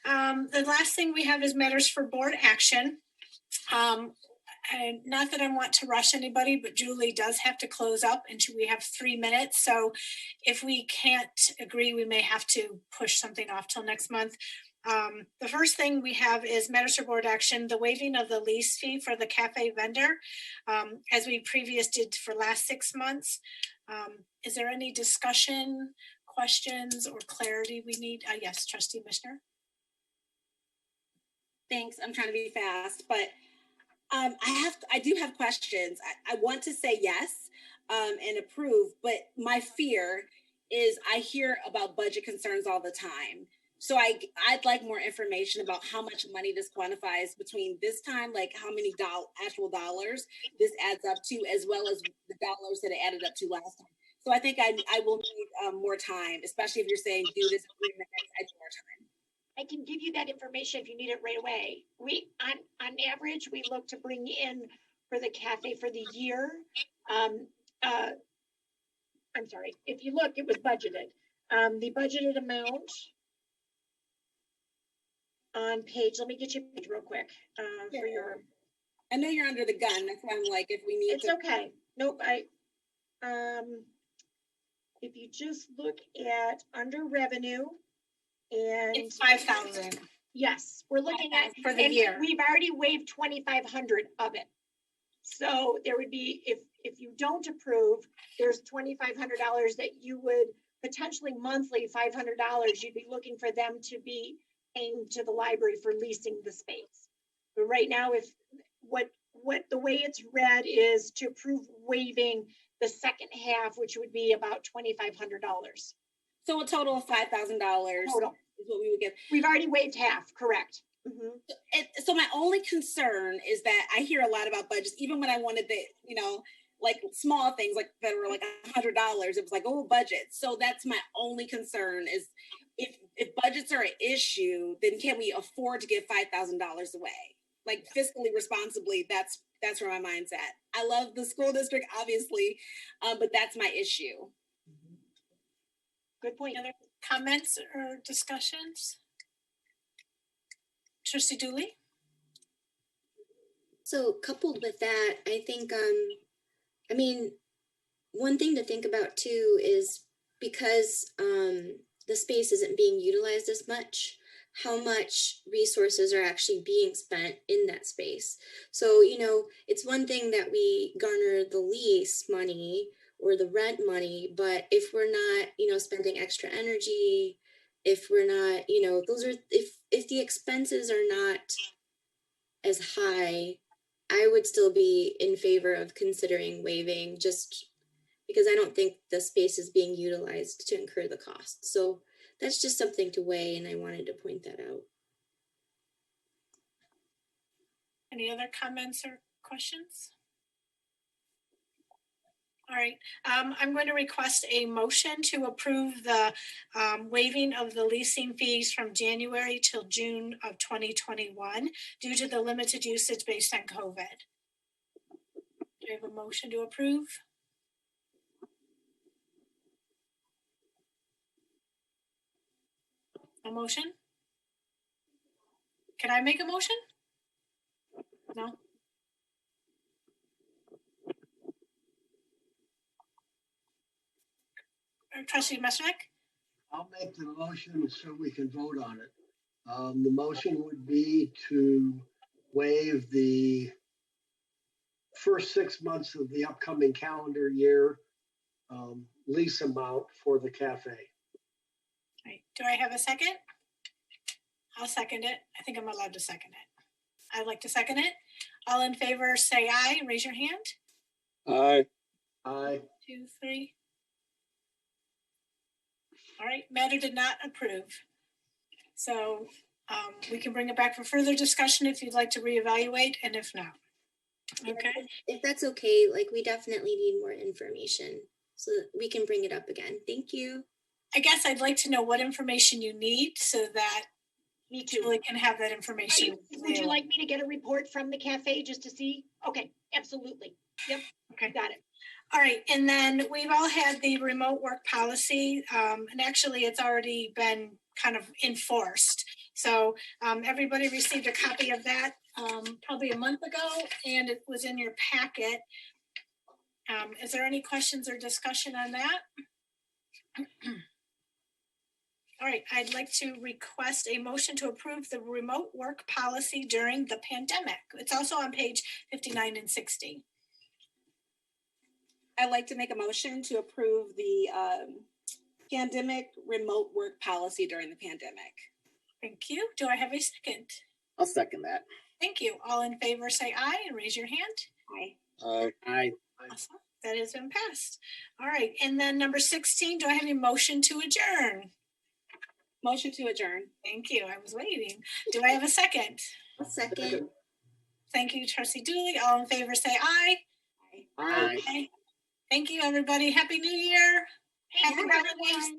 The last thing we have is matters for board action. And not that I want to rush anybody, but Julie does have to close up and we have 3 minutes. So if we can't agree, we may have to push something off till next month. The first thing we have is matters for board action, the waiving of the lease fee for the cafe vendor, as we previously did for last 6 months. Is there any discussion, questions, or clarity we need? Yes, Trustee Mishner. Thanks. I'm trying to be fast, but I do have questions. I want to say yes and approve, but my fear is I hear about budget concerns all the time. So I'd like more information about how much money this quantifies between this time, like how many actual dollars this adds up to, as well as the dollars that it added up to last time. So I think I will need more time, especially if you're saying do this in 3 minutes. I need more time. I can give you that information if you need it right away. We, on average, we look to bring in for the cafe for the year. I'm sorry, if you look, it was budgeted. The budgeted amount on page, let me get you a page real quick for your. I know you're under the gun. That's why I'm like, if we need it's okay. Nope, if you just look at under revenue, and it's 5,000. Yes, we're looking at for the year. We've already waived 2,500 of it. So there would be, if you don't approve, there's $2,500 that you would potentially monthly $500. You'd be looking for them to be paying to the library for leasing the space. But right now, if what the way it's read is to approve waiving the second half, which would be about $2,500. So a total of $5,000 total is what we would get. We've already waived half, correct? So my only concern is that I hear a lot about budgets, even when I wanted the, like small things like that were like $100, it was like, oh, budget. So that's my only concern is if budgets are an issue, then can we afford to give $5,000 away? Like fiscally responsibly, that's where my mind's at. I love the school district, obviously, but that's my issue. Good point. Other comments or discussions? Trustee Dooley? So coupled with that, I think, one thing to think about too is because the space isn't being utilized as much, how much resources are actually being spent in that space. So, it's one thing that we garner the lease money or the rent money, but if we're not, spending extra energy, if we're not, if the expenses are not as high, I would still be in favor of considering waiving, just because I don't think the space is being utilized to incur the cost. So that's just something to weigh, and I wanted to point that out. Any other comments or questions? All right, I'm going to request a motion to approve the waiving of the leasing fees from January till June of 2021 due to the limited usage based on COVID. Do we have a motion to approve? A motion? Can I make a motion? No? Trustee Messernick? I'll make the motion so we can vote on it. The motion would be to waive the first 6 months of the upcoming calendar year lease amount for the cafe. Right. Do I have a second? I'll second it. I think I'm allowed to second it. I'd like to second it. All in favor, say aye. Raise your hand. Aye. Aye. 2, 3. All right, matter did not approve. So we can bring it back for further discussion if you'd like to reevaluate, and if not. Okay. If that's okay, we definitely need more information so that we can bring it up again. Thank you. I guess I'd like to know what information you need so that Julie can have that information. Would you like me to get a report from the cafe just to see? Okay, absolutely. Yep. Okay. Got it. All right, and then we've all had the remote work policy, and actually it's already been kind of enforced. So everybody received a copy of that probably a month ago, and it was in your packet. Is there any questions or discussion on that? All right, I'd like to request a motion to approve the remote work policy during the pandemic. It's also on page 59 and 60. I'd like to make a motion to approve the pandemic remote work policy during the pandemic. Thank you. Do I have a second? I'll second that. Thank you. All in favor say aye and raise your hand. Aye. Aye. Aye. Awesome. That has been passed. All right. And then number 16, do I have a motion to adjourn? Motion to adjourn. Thank you. I was waiting. Do I have a second? A second. Thank you, Trustee Dooley. All in favor say aye. Aye. Aye. Thank you, everybody. Happy New Year. Happy holidays.